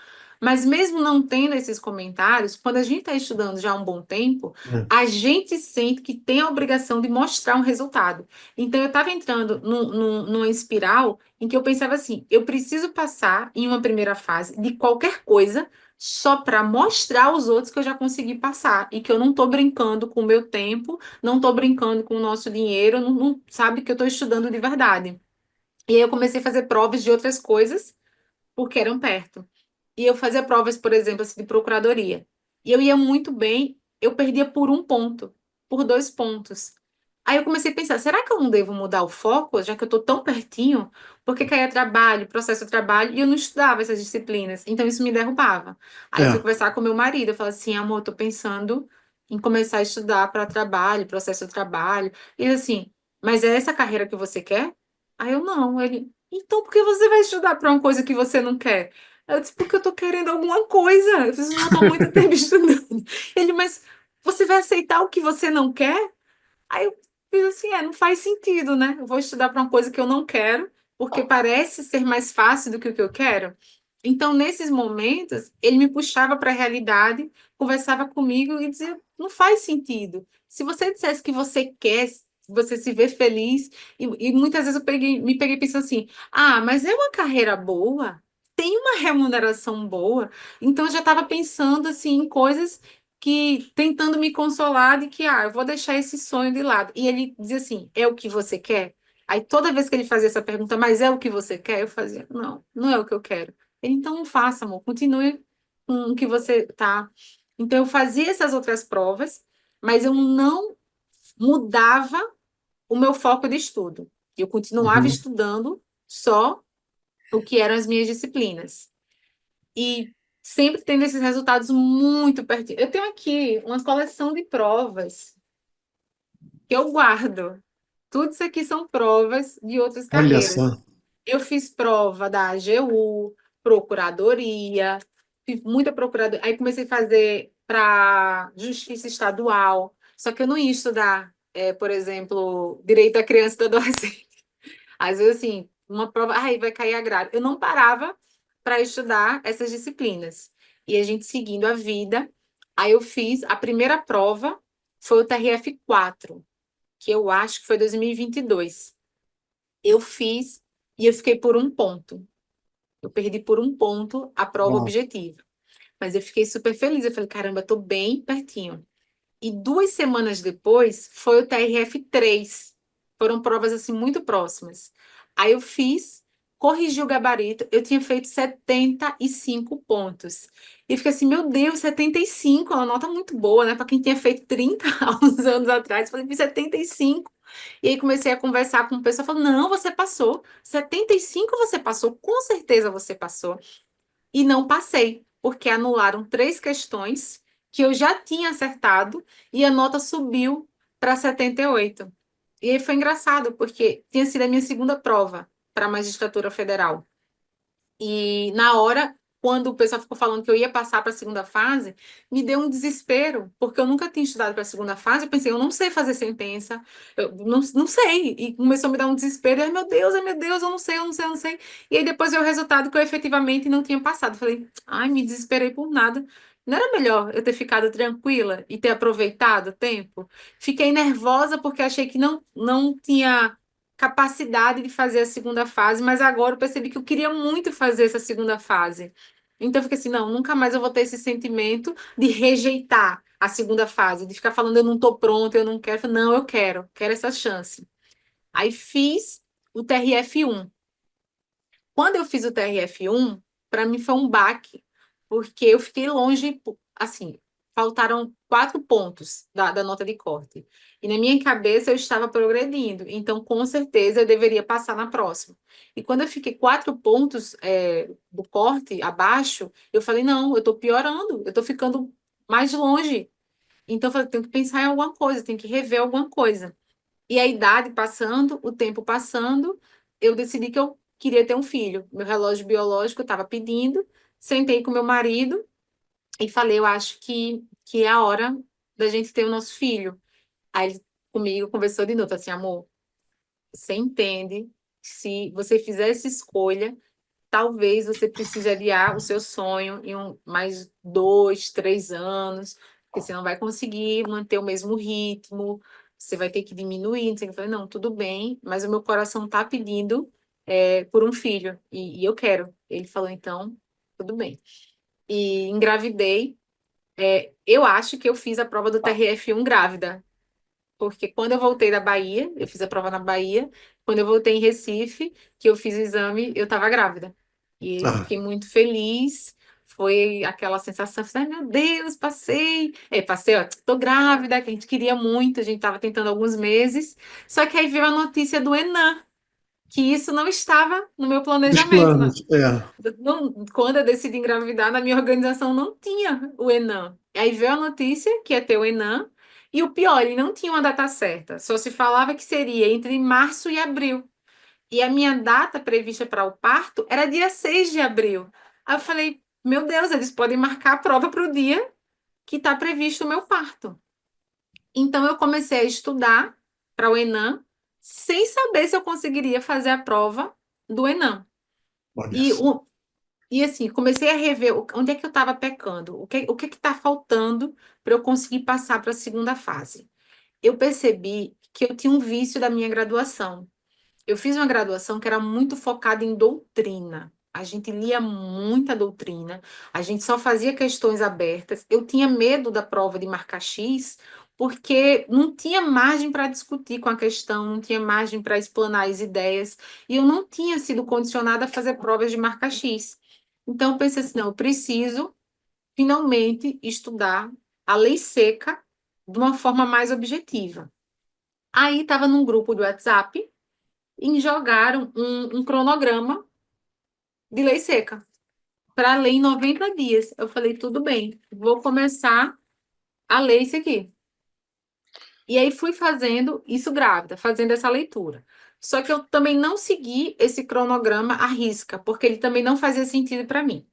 Mas mesmo não tendo esses comentários, quando a gente está estudando já há um bom tempo, É. a gente sente que tem a obrigação de mostrar um resultado. Então, eu estava entrando numa espiral em que eu pensava assim: eu preciso passar em uma primeira fase de qualquer coisa só para mostrar aos outros que eu já consegui passar e que eu não estou brincando com o meu tempo, não estou brincando com o nosso dinheiro, sabe que eu estou estudando de verdade. E aí eu comecei a fazer provas de outras coisas porque eram perto. E eu fazia provas, por exemplo, assim, de procuradoria. E eu ia muito bem, eu perdia por um ponto, por 2 pontos. Aí eu comecei a pensar, será que eu não devo mudar o foco, já que eu estou tão pertinho? Porque caía trabalho, processo de trabalho, e eu não estudava essas disciplinas. Então isso me derrubava. Aí eu fui É. conversar com meu marido, eu falei assim, amor, estou pensando em começar a estudar para trabalho, processo de trabalho. E ele assim, mas é essa carreira que você quer? Aí eu não. Ele, então por que você vai estudar para uma coisa que você não quer? Eu disse, porque eu tô querendo alguma coisa. Eu disse, já tô há muito tempo estudando. Ele, mas você vai aceitar o que você não quer? Aí eu fiz assim, não faz sentido, né? Eu vou estudar para uma coisa que eu não quero, porque parece ser mais fácil do que o que eu quero. Então, nesses momentos, ele me puxava para a realidade, conversava comigo e dizia, não faz sentido. Se você dissesse que você quer, você se vê feliz, e muitas vezes me peguei pensando assim, mas é uma carreira boa, tem uma remuneração boa, então eu já estava pensando assim em coisas que tentando me consolar de que, eu vou deixar esse sonho de lado. E ele dizia assim, é o que você quer? Aí toda vez que ele fazia essa pergunta, mas é o que você quer? Eu fazia, não, não é o que eu quero. Ele, então não faça, amor, continue com o que você tá. Então eu fazia essas outras provas, mas eu não mudava o meu foco de estudo. Eu continuava Uhum. estudando só o que eram as minhas disciplinas. E sempre tendo esses resultados muito pertinho. Eu tenho aqui uma coleção de provas que eu guardo. Tudo isso aqui são provas de outras Olha carreiras. só. Eu fiz prova da AGU, procuradoria, fiz muita procuradoria. Aí comecei a fazer para Justiça Estadual. Só que eu não ia estudar, por exemplo, Direito à Criança e do Adolescente. Às vezes, assim, uma prova, vai cair agrário. Eu não parava para estudar essas disciplinas. E a gente seguindo a vida. Aí eu fiz a primeira prova, foi o TRF4, que eu acho que foi 2022. Eu fiz e eu fiquei por um ponto. Eu perdi por um ponto a prova Uau. objetiva. Mas eu fiquei super feliz. Eu falei, caramba, eu tô bem pertinho. E 2 semanas depois foi o TRF3. Foram provas assim muito próximas. Aí eu fiz, corrigi o gabarito, eu tinha feito 75 pontos. E eu fiquei assim, meu Deus, 75 é uma nota muito boa, né? Para quem tinha feito 30 há uns anos atrás, eu falei, fiz 75. E aí comecei a conversar com o pessoal, falou, não, você passou. 75 você passou, com certeza você passou. E não passei, porque anularam 3 questões que eu já tinha acertado e a nota subiu para 78. E aí foi engraçado, porque tinha sido a minha segunda prova para a magistratura federal. E na hora, quando o pessoal ficou falando que eu ia passar para a segunda fase, me deu um desespero, porque eu nunca tinha estudado para a segunda fase. Eu pensei, eu não sei fazer sentença, eu não sei. E começou a me dar um desespero. Ai, meu Deus, eu não sei, eu não sei, eu não sei. E aí depois veio o resultado que eu efetivamente não tinha passado. Falei, ai, me desesperei por nada. Não era melhor eu ter ficado tranquila e ter aproveitado o tempo? Fiquei nervosa porque achei que não tinha capacidade de fazer a segunda fase, mas agora eu percebi que eu queria muito fazer essa segunda fase. Então eu fiquei assim, não, nunca mais eu vou ter esse sentimento de rejeitar a segunda fase, de ficar falando eu não estou pronta, eu não quero. Eu falei, não, eu quero essa chance. Aí fiz o TRF1. Quando eu fiz o TRF1, para mim foi um baque, porque eu fiquei longe, assim, faltaram 4 pontos da nota de corte. E na minha cabeça eu estava progredindo, então com certeza eu deveria passar na próxima. E quando eu fiquei 4 pontos, do corte abaixo, eu falei, não, eu estou piorando, eu estou ficando mais longe. Então eu falei, tenho que pensar em alguma coisa, tenho que rever alguma coisa. E a idade passando, o tempo passando, eu decidi que eu queria ter um filho. Meu relógio biológico estava pedindo, sentei com meu marido e falei, eu acho que é a hora da gente ter o nosso filho. Aí ele comigo conversou de novo, falou assim, amor, você entende, se você fizer essa escolha, talvez você precise adiar o seu sonho em mais 2, 3 anos, porque você não vai conseguir manter o mesmo ritmo, você vai ter que diminuir. Não sei o que. Eu falei, não, tudo bem, mas o meu coração está pedindo por um filho, e eu quero. Ele falou, então, tudo bem. E engravidei. Eu acho que eu fiz a prova do TRF1 grávida, porque quando eu voltei da Bahia, eu fiz a prova na Bahia, quando eu voltei em Recife, que eu fiz o exame, eu estava grávida. E eu Ah, fiquei muito feliz. Foi aquela sensação, ai meu Deus, passei. Passei, ó, tô grávida, que a gente queria muito, a gente estava tentando alguns meses. Só que aí veio a notícia do Enan, que isso não estava no meu dos planejamento. planos. É. Quando eu decidi engravidar, na minha organização não tinha o Enan. Aí veio a notícia que ia ter o Enan, e o pior, ele não tinha uma data certa. Só se falava que seria entre março e abril. E a minha data prevista para o parto era dia 6 de abril. Aí eu falei, meu Deus, eles podem marcar a prova para o dia que está previsto o meu parto. Então eu comecei a estudar para o Enan, sem saber se eu conseguiria fazer a prova do Enan. Olha E só. assim, comecei a rever onde é que eu estava pecando, o que está faltando para eu conseguir passar para a segunda fase. Eu percebi que eu tinha um vício da minha graduação. Eu fiz uma graduação que era muito focada em doutrina. A gente lia muita doutrina, a gente só fazia questões abertas. Eu tinha medo da prova de marcar X, porque não tinha margem para discutir com a questão, não tinha margem para explanar as ideias, e eu não tinha sido condicionada a fazer provas de marca X. Então, eu pensei assim: não, eu preciso finalmente estudar a lei seca de uma forma mais objetiva. Aí, estava num grupo do WhatsApp e jogaram um cronograma de lei seca para ler em 90 dias. Eu falei, tudo bem, vou começar a ler isso aqui. E aí fui fazendo isso grávida, fazendo essa leitura. Só que eu também não segui esse cronograma à risca, porque ele também não fazia sentido para mim.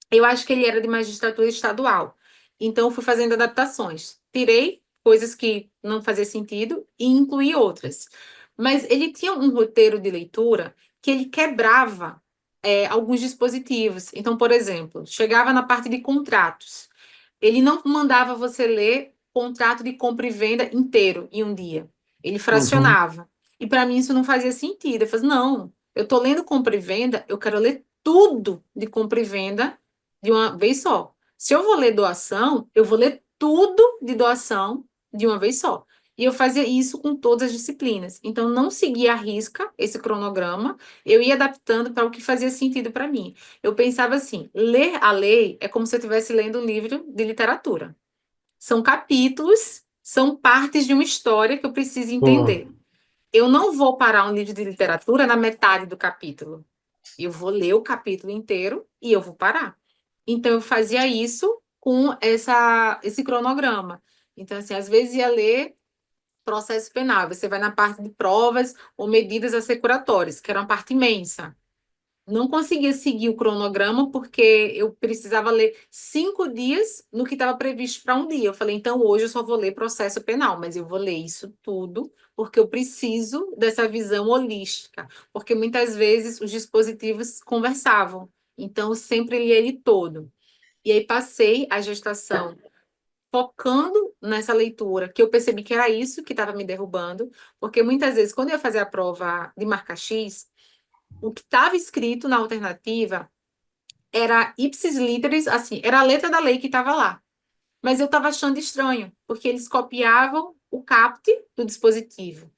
Eu acho que ele era de magistratura estadual. Então, eu fui fazendo adaptações. Tirei coisas que não faziam sentido e incluí outras. Mas ele tinha um roteiro de leitura que ele quebrava alguns dispositivos. Então, por exemplo, chegava na parte de contratos. Ele não mandava você ler contrato de compra e venda inteiro em um dia. Ele Uhum. fracionava. E para mim isso não fazia sentido. Eu falei, não, eu estou lendo compra e venda, eu quero ler tudo de compra e venda de uma vez só. Se eu vou ler doação, eu vou ler tudo de doação de uma vez só. E eu fazia isso com todas as disciplinas. Então, não seguia à risca esse cronograma, eu ia adaptando para o que fazia sentido para mim. Eu pensava assim: ler a lei é como se eu estivesse lendo um livro de literatura. São capítulos, são partes de uma história que eu preciso Boa. entender. Eu não vou parar um livro de literatura na metade do capítulo. Eu vou ler o capítulo inteiro e eu vou parar. Então, eu fazia isso com esse cronograma. Então, assim, às vezes ia ler processo penal, você vai na parte de provas ou medidas assecuratórias, que era uma parte imensa. Não conseguia seguir o cronograma porque eu precisava ler 5 dias no que estava previsto para um dia. Eu falei, então hoje eu só vou ler processo penal, mas eu vou ler isso tudo porque eu preciso dessa visão holística, porque muitas vezes os dispositivos conversavam. Então eu sempre li ele todo. E aí passei a gestação focando nessa leitura, que eu percebi que era isso que estava me derrubando, porque muitas vezes quando eu ia fazer a prova de marca X, o que estava escrito na alternativa era ipsis literis, assim, era a letra da lei que estava lá. Mas eu estava achando estranho, porque eles copiavam o caput do dispositivo.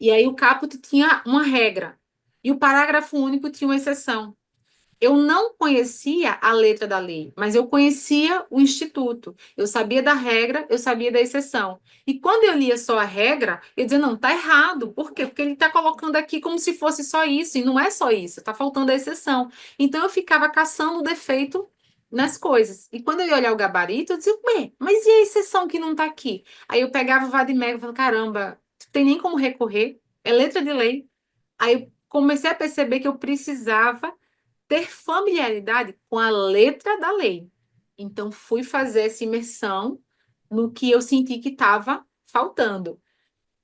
E aí o caput tinha uma regra. E o parágrafo único tinha uma exceção. Eu não conhecia a letra da lei, mas eu conhecia o instituto. Eu sabia da regra, eu sabia da exceção. E quando eu lia só a regra, eu dizia, não, tá errado. Por quê? Porque ele está colocando aqui como se fosse só isso, e não é só isso, está faltando a exceção. Então eu ficava caçando o defeito nas coisas. E quando eu ia olhar o gabarito, eu dizia, ué, mas e a exceção que não está aqui? Aí eu pegava o Vademecum e falava, caramba, não tem nem como recorrer, é letra de lei. Aí eu comecei a perceber que eu precisava ter familiaridade com a letra da lei. Então, fui fazer essa imersão no que eu senti que estava faltando.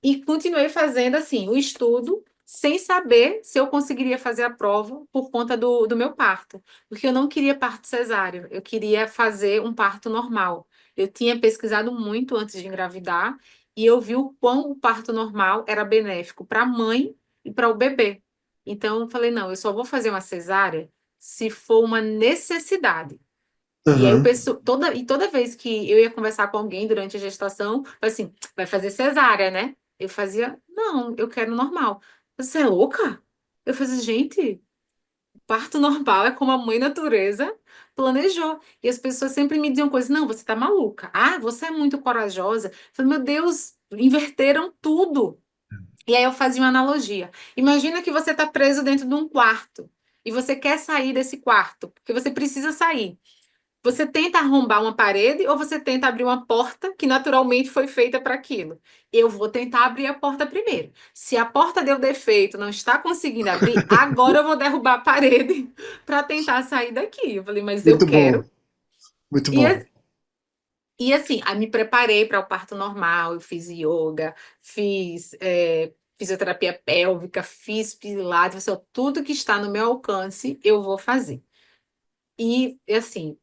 E continuei fazendo, assim, o estudo sem saber se eu conseguiria fazer a prova por conta do meu parto, porque eu não queria parto cesáreo, eu queria fazer um parto normal. Eu tinha pesquisado muito antes de engravidar e eu vi o quão o parto normal era benéfico para a mãe e para o bebê. Então, eu falei, não, eu só vou fazer uma cesárea se for uma necessidade. E aí eu Aham. penso, toda vez que eu ia conversar com alguém durante a gestação, assim, vai fazer cesárea, né? Eu fazia, não, eu quero normal. Você é louca? Eu fazia, gente, parto normal é como a mãe natureza planejou. E as pessoas sempre me diziam coisas, não, você tá maluca. Ah, você é muito corajosa. Eu falei, meu Deus, inverteram tudo. E aí eu fazia uma analogia. Imagina que você está preso dentro de um quarto e você quer sair desse quarto, porque você precisa sair. Você tenta arrombar uma parede ou você tenta abrir uma porta que naturalmente foi feita para aquilo? Eu vou tentar abrir a porta primeiro. Se a porta deu defeito, não está conseguindo abrir, agora eu vou derrubar a parede para tentar sair daqui. Eu falei, mas eu Muito bom, quero. muito E, bom. e assim, aí me preparei para o parto normal, eu fiz yoga, fiz fisioterapia pélvica, fiz pilates, assim, ó, tudo que está no meu alcance, eu vou fazer. E, assim,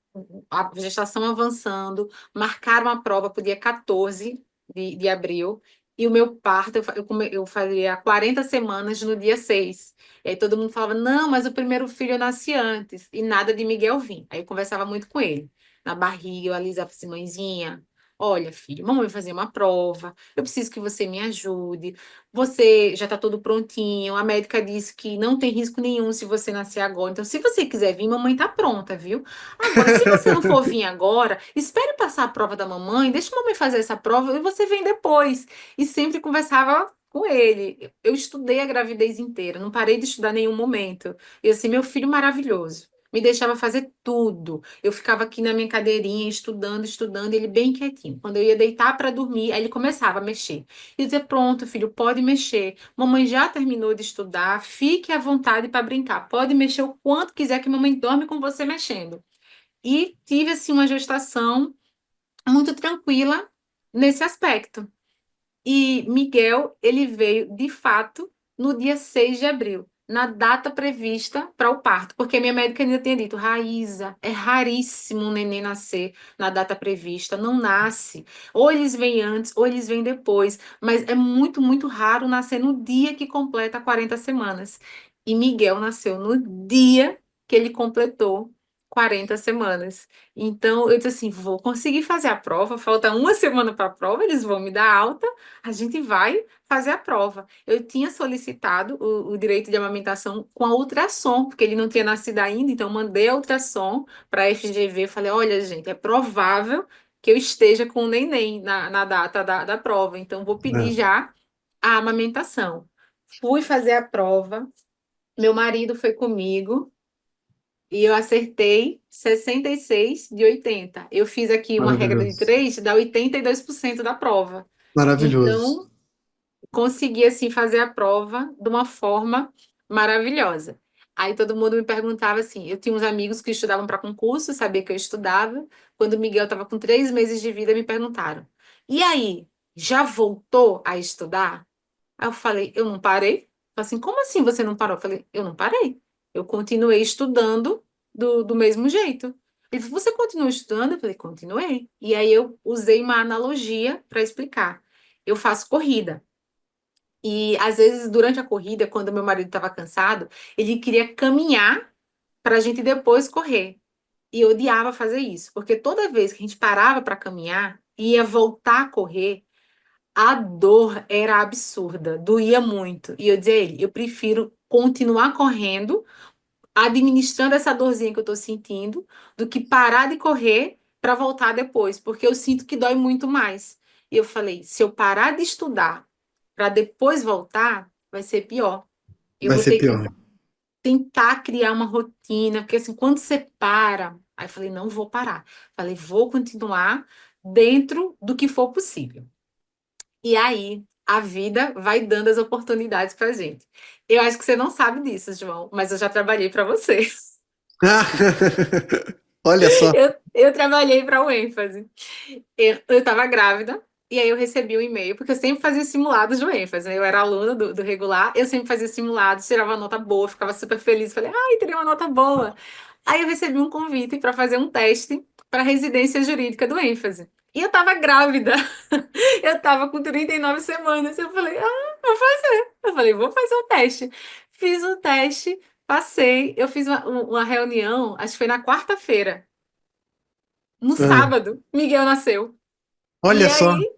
a gestação avançando, marcaram a prova para o dia 14 de abril, e o meu parto, eu fazia 40 semanas no dia 6. E aí todo mundo falava, não, mas o primeiro filho eu nasci antes, e nada de Miguel vir. Aí eu conversava muito com ele. Na barriga, eu alisava assim, mãezinha, olha, filho, mamãe vai fazer uma prova, eu preciso que você me ajude. Você já está tudo prontinho. A médica disse que não tem risco nenhum se você nascer agora. Então, se você quiser vir, mamãe está pronta, viu? Agora, se você não for vir agora, espere passar a prova da mamãe, deixa a mamãe fazer essa prova e você vem depois. E sempre conversava com ele. Eu estudei a gravidez inteira, não parei de estudar em nenhum momento. E assim, meu filho maravilhoso. Me deixava fazer tudo. Eu ficava aqui na minha cadeirinha estudando, estudando, ele bem quietinho. Quando eu ia deitar para dormir, aí ele começava a mexer. E dizer: pronto, filho, pode mexer. Mamãe já terminou de estudar, fique à vontade para brincar. Pode mexer o quanto quiser, que mamãe dorme com você mexendo. E tive assim uma gestação muito tranquila nesse aspecto. E Miguel, ele veio de fato no dia 6 de abril, na data prevista para o parto, porque a minha médica ainda tinha dito, Raíza, é raríssimo um neném nascer na data prevista, não nasce. Ou eles vêm antes, ou eles vêm depois, mas é muito, muito raro nascer no dia que completa 40 semanas. E Miguel nasceu no dia que ele completou 40 semanas. Então, eu disse assim, vou conseguir fazer a prova, falta uma semana para a prova, eles vão me dar alta, a gente vai fazer a prova. Eu tinha solicitado o direito de amamentação com a ultrassom, porque ele não tinha nascido ainda, então mandei a ultrassom para a FGV. Falei: olha, gente, é provável que eu esteja com o neném na data da prova, então vou pedir É, já a amamentação. Fui fazer a prova, meu marido foi comigo. E eu acertei 66 de 80. Eu fiz aqui uma regra de maravilhoso. 3, dá 82% da prova. Maravilhoso. Então, consegui assim fazer a prova de uma forma maravilhosa. Aí todo mundo me perguntava assim, eu tinha uns amigos que estudavam para concurso, sabia que eu estudava. Quando o Miguel estava com 3 meses de vida, me perguntaram: e aí, já voltou a estudar? Aí eu falei: eu não parei. Falei assim: como assim você não parou? Eu falei: eu não parei. Eu continuei estudando do mesmo jeito. Ele falou: você continuou estudando? Eu falei: continuei. E aí eu usei uma analogia para explicar. Eu faço corrida. E às vezes, durante a corrida, quando meu marido estava cansado, ele queria caminhar para a gente depois correr. E eu odiava fazer isso, porque toda vez que a gente parava para caminhar, ia voltar a correr, a dor era absurda, doía muito. E eu dizia a ele: eu prefiro continuar correndo, administrando essa dorzinha que eu estou sentindo, do que parar de correr para voltar depois, porque eu sinto que dói muito mais. E eu falei: se eu parar de estudar para depois voltar, vai ser pior. Eu Vai vou ser ter que pior. tentar criar uma rotina, porque assim, quando você para, aí eu falei: não vou parar. Falei: vou continuar dentro do que for possível. E aí, a vida vai dando as oportunidades pra gente. Eu acho que você não sabe disso, João, mas eu já trabalhei para você. Olha só. Eu trabalhei para o ênfase. Eu estava grávida, E aí eu recebi um e-mail, porque eu sempre fazia simulados do ênfase, né? Eu era aluna do regular, eu sempre fazia simulados, tirava nota boa, ficava super feliz. Falei, ai, tirei uma nota boa. Aí eu recebi um convite para fazer um teste para residência jurídica do ênfase. E eu tava grávida. Eu tava com 39 semanas. Eu falei, vou fazer. Eu falei, vou fazer o teste. Fiz o teste, passei. Eu fiz uma reunião, acho que foi na quarta-feira. No Ah, sábado, Miguel nasceu. E olha só, aí,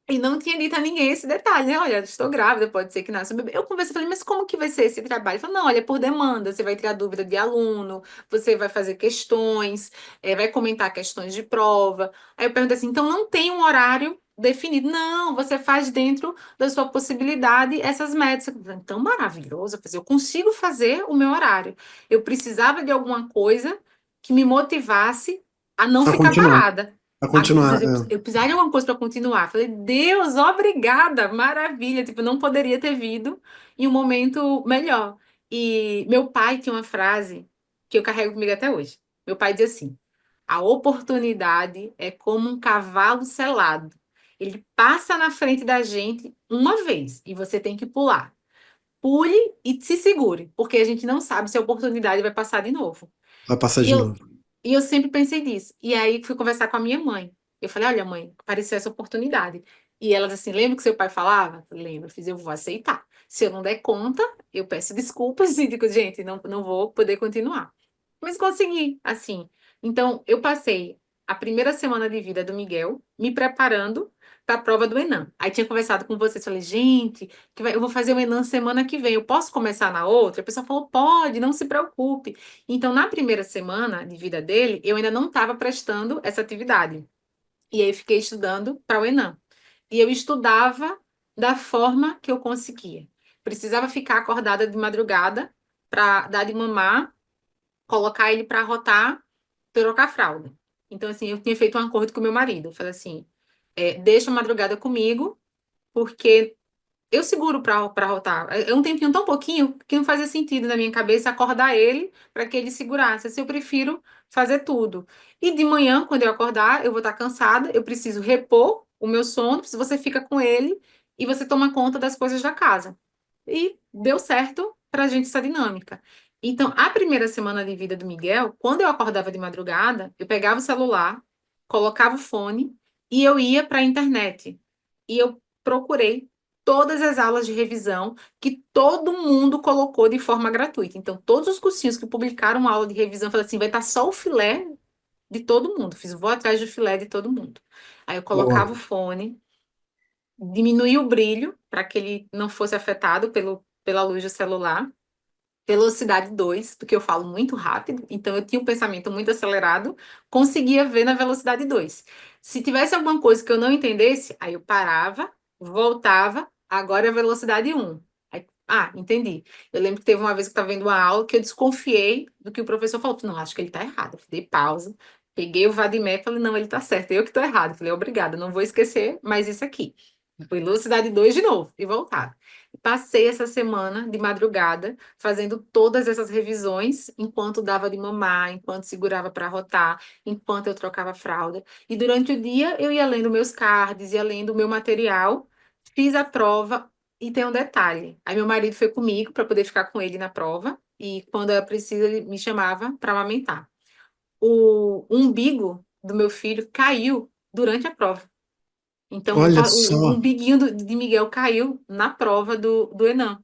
e não tinha dito a ninguém esse detalhe, né? Olha, estou grávida, pode ser que nasça o bebê. Eu conversei, falei, mas como que vai ser esse trabalho? Ele falou, não, olha, é por demanda, você vai ter a dúvida de aluno, você vai fazer questões, vai comentar questões de prova. Aí eu perguntei assim, então não tem um horário definido. Não, você faz dentro da sua possibilidade essas metas. Eu falei, então, maravilhoso, eu consigo fazer o meu horário. Eu precisava de alguma coisa que me motivasse a não a ficar continuar, parada. a continuar. Eu precisava de alguma coisa para continuar. Falei, Deus, obrigada, maravilha. Tipo, não poderia ter vindo em um momento melhor. E meu pai tinha uma frase que eu carrego comigo até hoje. Meu pai dizia assim: a oportunidade é como um cavalo selado. Ele passa na frente da gente uma vez e você tem que pular. Pule e se segure, porque a gente não sabe se a oportunidade vai passar de novo. Vai passar E de eu, novo. e eu sempre pensei nisso. E aí fui conversar com a minha mãe. Eu falei, olha, mãe, apareceu essa oportunidade. E ela disse assim, lembra que seu pai falava? Eu falei, lembro, eu fiz, eu vou aceitar. Se eu não der conta, eu peço desculpas e digo, gente, não vou poder continuar. Mas consegui, assim. Então, eu passei a primeira semana de vida do Miguel me preparando para a prova do Enem. Aí tinha conversado com vocês, falei, gente, eu vou fazer o Enem semana que vem, eu posso começar na outra? A pessoa falou, pode, não se preocupe. Então, na primeira semana de vida dele, eu ainda não estava prestando essa atividade. E aí, eu fiquei estudando para o Enem. E eu estudava da forma que eu conseguia. Precisava ficar acordada de madrugada para dar de mamar, colocar ele para rotar, trocar a fralda. Então, assim, eu tinha feito um acordo com meu marido. Eu falei assim, deixa a madrugada comigo, porque eu seguro para rotar. É um tempinho tão pouquinho que não fazia sentido na minha cabeça acordar ele para que ele segurasse. Assim, eu prefiro fazer tudo. E de manhã, quando eu acordar, eu vou estar cansada, eu preciso repor o meu sono, se você fica com ele e você toma conta das coisas da casa. E deu certo para a gente essa dinâmica. Então, a primeira semana de vida do Miguel, quando eu acordava de madrugada, eu pegava o celular, colocava o fone e eu ia para a internet. E eu procurei todas as aulas de revisão que todo mundo colocou de forma gratuita. Então, todos os cursinhos que publicaram uma aula de revisão, eu falei assim, vai estar só o filé de todo mundo. Fiz, vou atrás do filé de todo mundo. Aí eu Boa. colocava o fone, diminuía o brilho para que ele não fosse afetado pela luz do celular. Velocidade 2 porque eu falo muito rápido, então eu tinha um pensamento muito acelerado, conseguia ver na velocidade 2. Se tivesse alguma coisa que eu não entendesse, aí eu parava, voltava, agora é a velocidade um. Aí, entendi. Eu lembro que teve uma vez que eu estava vendo uma aula que eu desconfiei do que o professor falou. Falei, não, acho que ele está errado. Eu dei pausa, peguei o Vadimec e falei, não, ele está certo, eu que estou errado. Eu falei, obrigada, não vou esquecer mais isso aqui. Velocidade 2 de novo, e voltava. Passei essa semana de madrugada fazendo todas essas revisões enquanto dava de mamar, enquanto segurava para rotar, enquanto eu trocava fralda. E durante o dia eu ia lendo meus cards, ia lendo o meu material, fiz a prova e tem um detalhe. Aí meu marido foi comigo para poder ficar com ele na prova e quando era preciso ele me chamava para amamentar. O umbigo do meu filho caiu durante a prova. Então, Olha o só. umbiguinho de Miguel caiu na prova do Enem.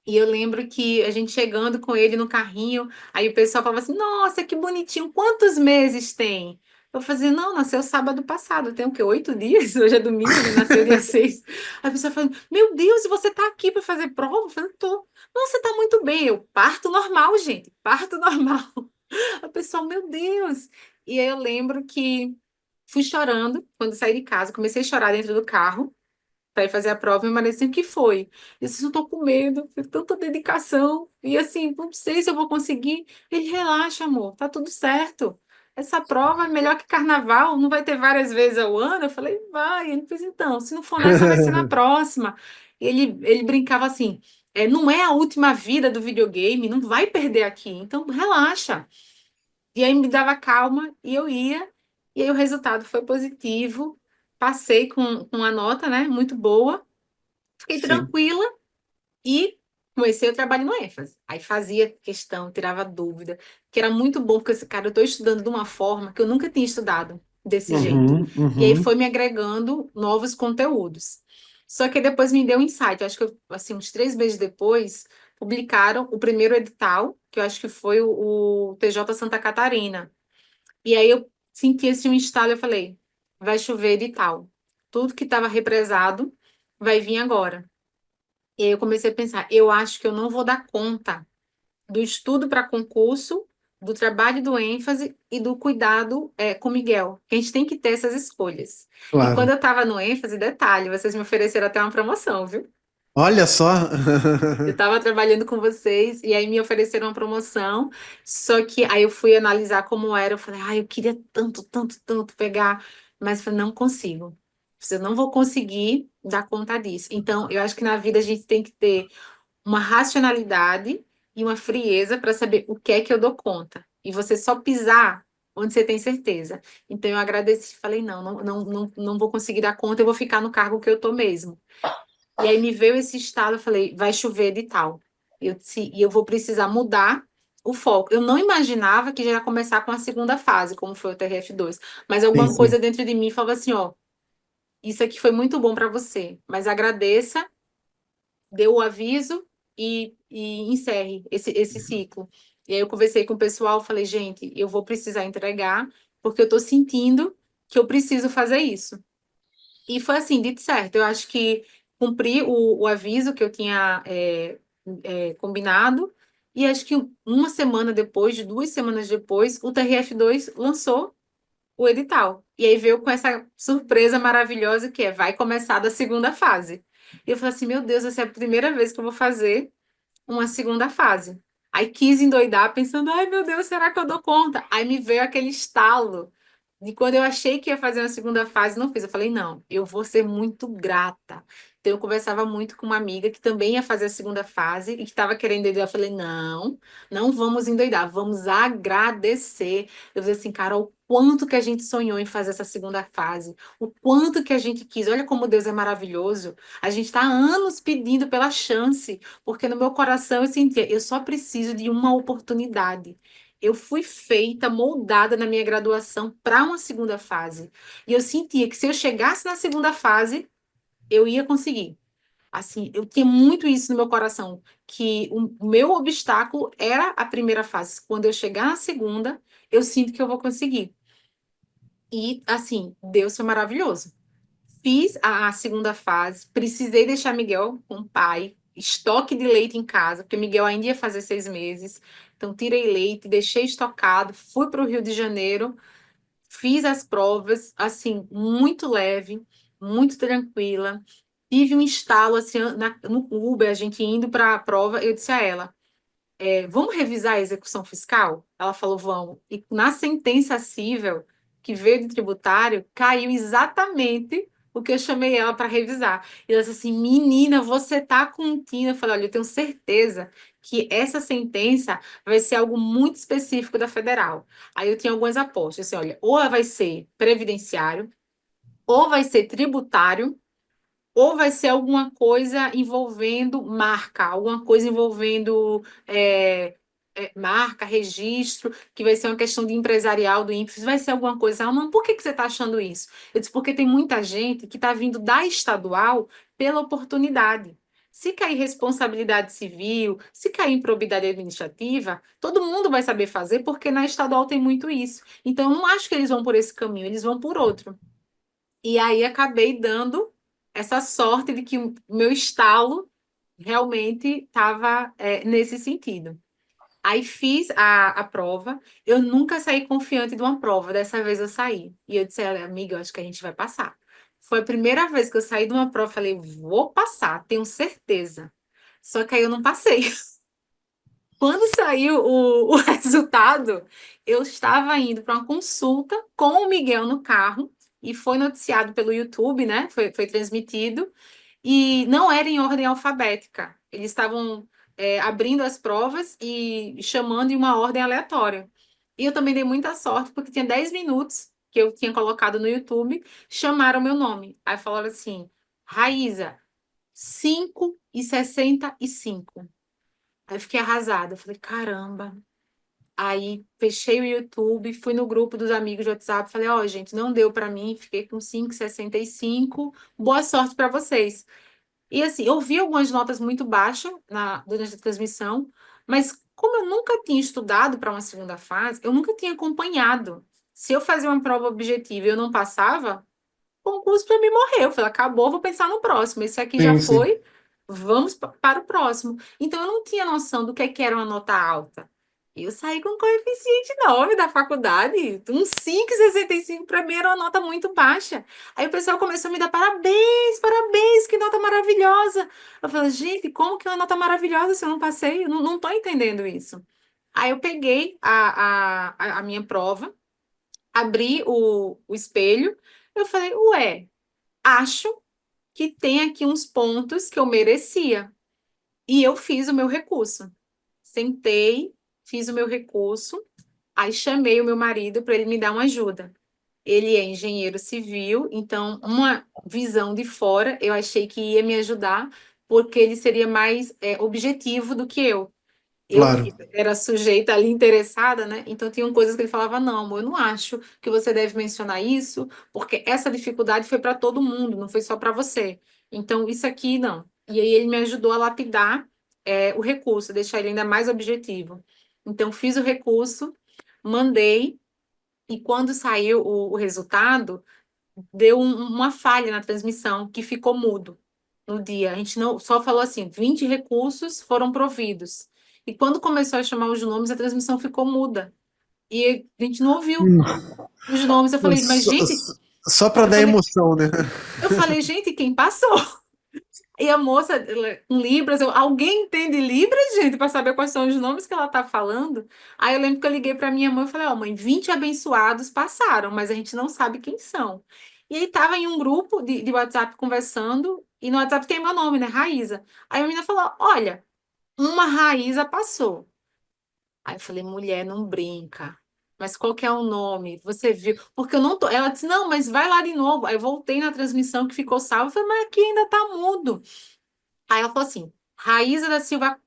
E eu lembro que a gente chegando com ele no carrinho, aí o pessoal falava assim: Nossa, que bonitinho, quantos meses tem? Eu fazia, não, nasceu sábado passado, tem o quê? 8 dias? Hoje é domingo, ele nasceu dia 6. Aí a pessoa falando: Meu Deus, e você tá aqui para fazer prova? Eu falei, tô. Nossa, tá muito bem. Eu, parto normal, gente, parto normal. A pessoa, meu Deus. E aí eu lembro que fui chorando quando saí de casa, comecei a chorar dentro do carro para ir fazer a prova, e meu marido assim, o que foi? Eu disse, eu tô com medo, foi tanta dedicação, e assim, não sei se eu vou conseguir. Ele, relaxa, amor, tá tudo certo. Essa prova é melhor que carnaval, não vai ter várias vezes ao ano? Eu falei, vai. Ele fez, então, se não for nessa, vai ser na próxima. Ele brincava assim, não é a última vida do videogame, não vai perder aqui, então relaxa. E aí me dava calma, e eu ia, e aí o resultado foi positivo, passei com uma nota, né, muito boa, fiquei Sim. tranquila e comecei o trabalho no ênfase. Aí fazia questão, tirava dúvida, que era muito bom, porque esse cara, eu estou estudando de uma forma que eu nunca tinha estudado desse jeito. Uhum, E aí uhum. foi me agregando novos conteúdos. Só que depois me deu um insight. Eu acho que, assim, uns 3 meses depois, publicaram o primeiro edital, que eu acho que foi o TJ Santa Catarina. E aí eu senti esse um estalo, eu falei, vai chover edital. Tudo que estava represado vai vir agora. E aí eu comecei a pensar, eu acho que eu não vou dar conta do estudo para concurso, do trabalho do ênfase e do cuidado com Miguel, que a gente tem que ter essas escolhas. E quando Claro. eu estava no ênfase, detalhe, vocês me ofereceram até uma promoção, viu? Olha só. Eu estava trabalhando com vocês e aí me ofereceram uma promoção, só que aí eu fui analisar como era, eu falei, eu queria tanto, tanto, tanto pegar, mas eu falei, não consigo. Eu não vou conseguir dar conta disso. Então, eu acho que na vida a gente tem que ter uma racionalidade e uma frieza para saber o que é que eu dou conta. E você só pisar onde você tem certeza. Então eu agradeci, falei, não vou conseguir dar conta, eu vou ficar no cargo que eu tô mesmo. E aí me veio esse estado, eu falei, vai chover de tal. E eu vou precisar mudar o foco. Eu não imaginava que já ia começar com a segunda fase, como foi o TRF2. Mas Sim, alguma coisa sim. dentro de mim falava assim, ó, isso aqui foi muito bom para você, mas agradeça, dê o aviso e encerre esse ciclo. E aí eu conversei com o pessoal, falei, gente, eu vou precisar entregar, porque eu estou sentindo que eu preciso fazer isso. E foi assim, dito certo. Eu acho que cumpri o aviso que eu tinha combinado, e acho que uma semana depois, 2 semanas depois, o TRF2 lançou o edital. E aí veio com essa surpresa maravilhosa que é, vai começar da segunda fase. E eu falei assim, meu Deus, essa é a primeira vez que eu vou fazer uma segunda fase. Aí quis endoidar, pensando, ai meu Deus, será que eu dou conta? Aí me veio aquele estalo de quando eu achei que ia fazer uma segunda fase, não fiz. Eu falei, não, eu vou ser muito grata. Então eu conversava muito com uma amiga que também ia fazer a segunda fase e que estava querendo endoidar. Eu falei, não, não vamos endoidar, vamos agradecer. Eu falei assim, Carol, o quanto que a gente sonhou em fazer essa segunda fase, o quanto que a gente quis. Olha como Deus é maravilhoso. A gente está há anos pedindo pela chance. Porque no meu coração eu sentia, eu só preciso de uma oportunidade. Eu fui feita, moldada na minha graduação para uma segunda fase. E eu sentia que se eu chegasse na segunda fase, eu ia conseguir. Assim, eu tinha muito isso no meu coração, que o meu obstáculo era a primeira fase. Quando eu chegar na segunda, eu sinto que eu vou conseguir. E, assim, Deus foi maravilhoso. Fiz a segunda fase, precisei deixar Miguel com o pai, estoque de leite em casa, porque Miguel ainda ia fazer 6 meses. Então, tirei leite, deixei estocado, fui para o Rio de Janeiro, fiz as provas, assim, muito leve, muito tranquila. Tive um estalo, assim, no Uber, a gente indo para a prova, eu disse a ela, vamos revisar a execução fiscal? Ela falou, vamos. E na sentença cível, que veio do tributário, caiu exatamente o que eu chamei ela para revisar. E ela disse assim, menina, você tá contínua. Eu falei, olha, eu tenho certeza que essa sentença vai ser algo muito específico da federal. Aí eu tinha algumas apostas, assim, olha, ou ela vai ser previdenciário, ou vai ser tributário, ou vai ser alguma coisa envolvendo marca, alguma coisa envolvendo marca, registro, que vai ser uma questão de empresarial do INPS, vai ser alguma coisa. Ela, não, por que que você está achando isso? Eu disse, porque tem muita gente que está vindo da estadual pela oportunidade. Se cair responsabilidade civil, se cair improbidade administrativa, todo mundo vai saber fazer, porque na estadual tem muito isso. Então, eu não acho que eles vão por esse caminho, eles vão por outro. E aí acabei dando essa sorte de que o meu estalo realmente estava nesse sentido. Aí fiz a prova, eu nunca saí confiante de uma prova, dessa vez eu saí. E eu disse, "Olha, amiga, eu acho que a gente vai passar." Foi a primeira vez que eu saí de uma prova, falei, vou passar, tenho certeza. Só que aí eu não passei. Quando saiu o resultado, eu estava indo para uma consulta com o Miguel no carro e foi noticiado pelo YouTube, né? Foi transmitido e não era em ordem alfabética. Eles estavam abrindo as provas e chamando em uma ordem aleatória. E eu também dei muita sorte porque tinha 10 minutos que eu tinha colocado no YouTube, chamaram meu nome. Aí falaram assim, Raíza, 5,65. Aí eu fiquei arrasada. Eu falei, caramba. Aí fechei o YouTube, fui no grupo dos amigos de WhatsApp, falei, ó, gente, não deu para mim, fiquei com 5,65. Boa sorte para vocês. E assim, eu vi algumas notas muito baixas durante a transmissão, mas como eu nunca tinha estudado para uma segunda fase, eu nunca tinha acompanhado. Se eu fazia uma prova objetiva e eu não passava, o concurso para mim morreu. Eu falei, acabou, vou pensar no próximo. Esse aqui já Sim, sim. foi, vamos para o próximo. Então eu não tinha noção do que era uma nota alta. Eu saí com coeficiente 9 da faculdade, um 5,65 para mim era uma nota muito baixa. Aí o pessoal começou a me dar parabéns, parabéns, que nota maravilhosa. Eu falei, gente, como que é uma nota maravilhosa se eu não passei? Eu não estou entendendo isso. Aí eu peguei a minha prova, abri o espelho, eu falei, ué, acho que tem aqui uns pontos que eu merecia. E eu fiz o meu recurso. Sentei, fiz o meu recurso, aí chamei o meu marido para ele me dar uma ajuda. Ele é engenheiro civil, então uma visão de fora eu achei que ia me ajudar, porque ele seria mais objetivo do que eu. Eu Claro. que era sujeita ali interessada, né? Então tinham coisas que ele falava, não, amor, eu não acho que você deve mencionar isso, porque essa dificuldade foi para todo mundo, não foi só para você. Então isso aqui não. E aí ele me ajudou a lapidar o recurso, deixar ele ainda mais objetivo. Então fiz o recurso, mandei e quando saiu o resultado deu uma falha na transmissão que ficou mudo no dia. A gente não só falou assim, 20 recursos foram providos. E quando começou a chamar os nomes, a transmissão ficou muda. E a gente não ouviu Hum. os nomes. Eu falei, mas Só, gente, só para eu dar falei, emoção, né? eu falei, gente, quem passou? E a moça, com Libras, alguém entende Libras, gente, para saber quais são os nomes que ela está falando? Aí eu lembro que eu liguei para minha mãe e falei, ó, mãe, 20 abençoados passaram, mas a gente não sabe quem são. E aí tava em um grupo de WhatsApp conversando, e no WhatsApp tem meu nome, né, Raíza. Aí a menina falou, olha, uma Raíza passou. Aí eu falei, mulher, não brinca. Mas qual que é o nome? Você viu? Porque eu não tô. Ela disse, não, mas vai lá de novo. Aí eu voltei na transmissão que ficou salva. Eu falei, mas aqui ainda tá mudo. Aí ela falou assim: Raíza da Silva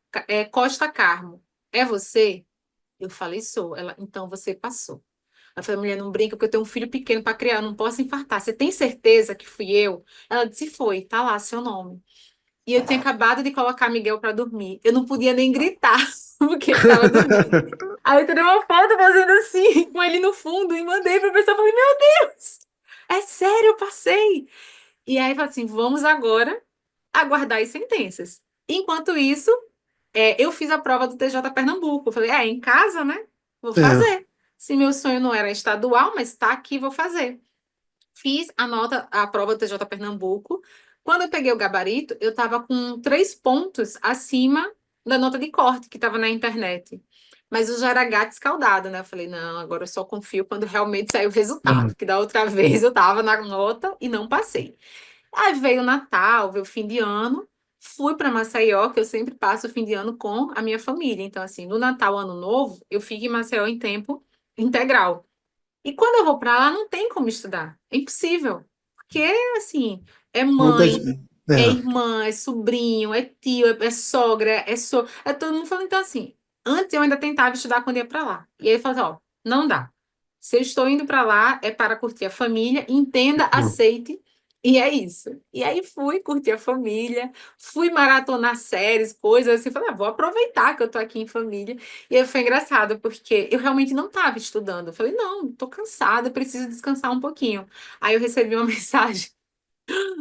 Costa Carmo, é você? Eu falei, sou. Ela, então você passou. Eu falei, mulher, não brinca, porque eu tenho um filho pequeno para criar, eu não posso infartar. Você tem certeza que fui eu? Ela disse, foi, tá lá seu nome. E eu tinha acabado de colocar Miguel para dormir. Eu não podia nem gritar, porque ele estava dormindo. Aí eu tirei uma foto fazendo assim, com ele no fundo, e mandei para a pessoa. Falei, meu Deus, é sério, eu passei. E aí, falei assim, vamos agora aguardar as sentenças. Enquanto isso, eu fiz a prova do TJ Pernambuco. Eu falei, em casa, né? Vou É. fazer. Se meu sonho não era estadual, mas está aqui, vou fazer. Fiz a prova do TJ Pernambuco. Quando eu peguei o gabarito, eu estava com 3 pontos acima da nota de corte que estava na internet. Mas eu já era gata escaldada, né? Eu falei, não, agora eu só confio quando realmente sair o resultado. Que da outra vez eu estava na nota e não passei. Aí veio o Natal, veio o fim de ano, fui para Maceió, que eu sempre passo o fim de ano com a minha família. Então, assim, no Natal, Ano Novo, eu fico em Maceió em tempo integral. E quando eu vou para lá, não tem como estudar. É impossível. Porque, assim, é Muita mãe, gente. é É. irmã, é sobrinho, é tio, é sogra, é todo mundo falando. Então, assim, antes eu ainda tentava estudar quando ia para lá. E aí eu falava, ó, não dá. Se eu estou indo para lá, é para curtir a família, entenda, aceite, e é isso. E aí fui curtir a família, fui maratonar séries, coisas assim, falei, vou aproveitar que eu tô aqui em família. E aí foi engraçado, porque eu realmente não estava estudando. Eu falei, não, tô cansada, preciso descansar um pouquinho. Aí eu recebi uma mensagem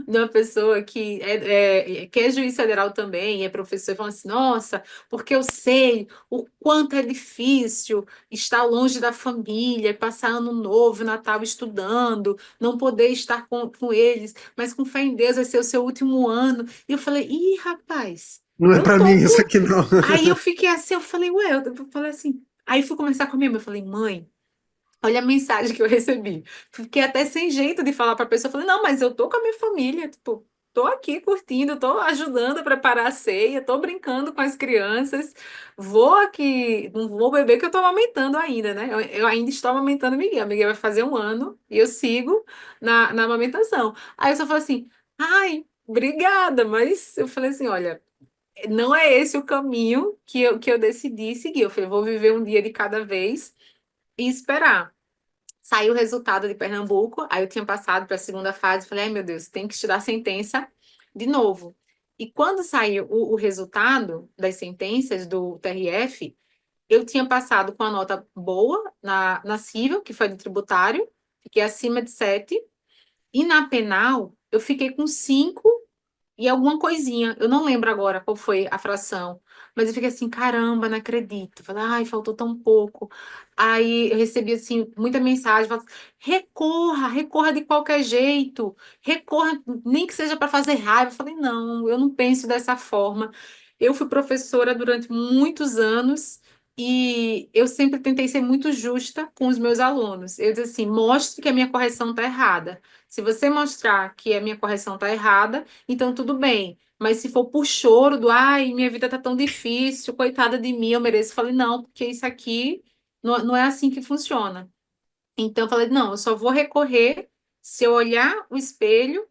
de uma pessoa que é juiz federal também, é professor, falando assim, nossa, porque eu sei o quanto é difícil estar longe da família, passar ano novo, Natal estudando, não poder estar com eles, mas com fé em Deus vai ser o seu último ano. E eu falei, ih, rapaz, Não é eu pra mim isso topo. aqui, não. Aí eu fiquei assim, eu falei, ué, eu falei assim. Aí fui conversar com a minha mãe, eu falei, mãe, olha a mensagem que eu recebi. Fiquei até sem jeito de falar para a pessoa. Eu falei, não, mas eu tô com a minha família. Tipo, tô aqui curtindo, tô ajudando a preparar a ceia, tô brincando com as crianças, vou aqui, não vou beber que eu tô amamentando ainda, né? Eu ainda estou amamentando Miguel. Miguel vai fazer 1 ano e eu sigo na amamentação. Aí eu só falei assim, ai, obrigada, mas eu falei assim, olha, não é esse o caminho que eu decidi seguir. Eu falei, vou viver um dia de cada vez e esperar. Saiu o resultado de Pernambuco, aí eu tinha passado para a segunda fase, falei, ai meu Deus, tem que estudar sentença de novo. E quando saiu o resultado das sentenças do TRF, eu tinha passado com a nota boa na civil, que foi de tributário, fiquei acima de 7, e na penal eu fiquei com 5 e alguma coisinha. Eu não lembro agora qual foi a fração, mas eu fiquei assim, caramba, não acredito. Falei, ai, faltou tão pouco. Aí eu recebi assim muita mensagem, falando, recorra, recorra de qualquer jeito, recorra, nem que seja para fazer raiva. Eu falei, não, eu não penso dessa forma. Eu fui professora durante muitos anos. E eu sempre tentei ser muito justa com os meus alunos. Eu disse assim: mostre que a minha correção está errada. Se você mostrar que a minha correção está errada, então tudo bem. Mas se for por choro do, ai, minha vida tá tão difícil, coitada de mim, eu mereço. Eu falei, não, porque isso aqui não é assim que funciona. Então eu falei, não, eu só vou recorrer se eu olhar o espelho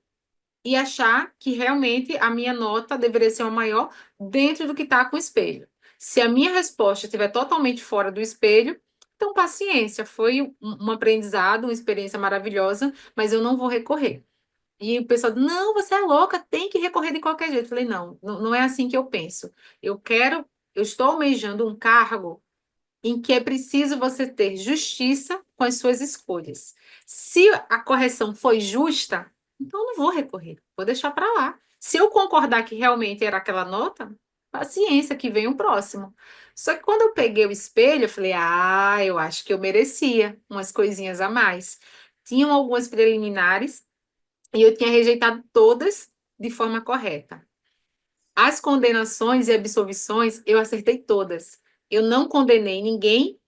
e achar que realmente a minha nota deveria ser uma maior dentro do que está com o espelho. Se a minha resposta estiver totalmente fora do espelho, então paciência, foi um aprendizado, uma experiência maravilhosa, mas eu não vou recorrer. E o pessoal, não, você é louca, tem que recorrer de qualquer jeito. Eu falei, não, não é assim que eu penso. Eu quero, eu estou almejando um cargo em que é preciso você ter justiça com as suas escolhas. Se a correção foi justa, então eu não vou recorrer, vou deixar para lá. Se eu concordar que realmente era aquela nota, paciência, que vem o próximo. Só que quando eu peguei o espelho, eu falei, ah, eu acho que eu merecia umas coisinhas a mais. Tinham algumas preliminares e eu tinha rejeitado todas de forma correta. As condenações e absolvições, eu acertei todas. Eu não condenei ninguém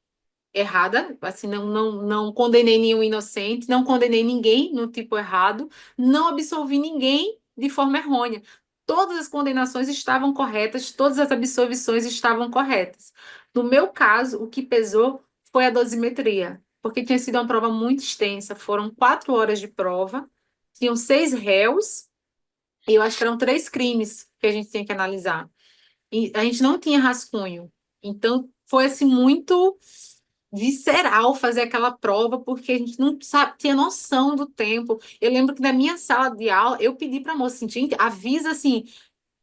errada, assim, não condenei nenhum inocente, não condenei ninguém no tipo errado, não absolvi ninguém de forma errônea. Todas as condenações estavam corretas, todas as absolvições estavam corretas. No meu caso, o que pesou foi a dosimetria, porque tinha sido uma prova muito extensa, foram 4 horas de prova, tinham 6 réus, e eu acho que eram 3 crimes que a gente tinha que analisar. E a gente não tinha rascunho. Então, foi assim muito visceral fazer aquela prova, porque a gente não sabe, tinha noção do tempo. Eu lembro que na minha sala de aula, eu pedi para a moça assim, gente, avisa assim,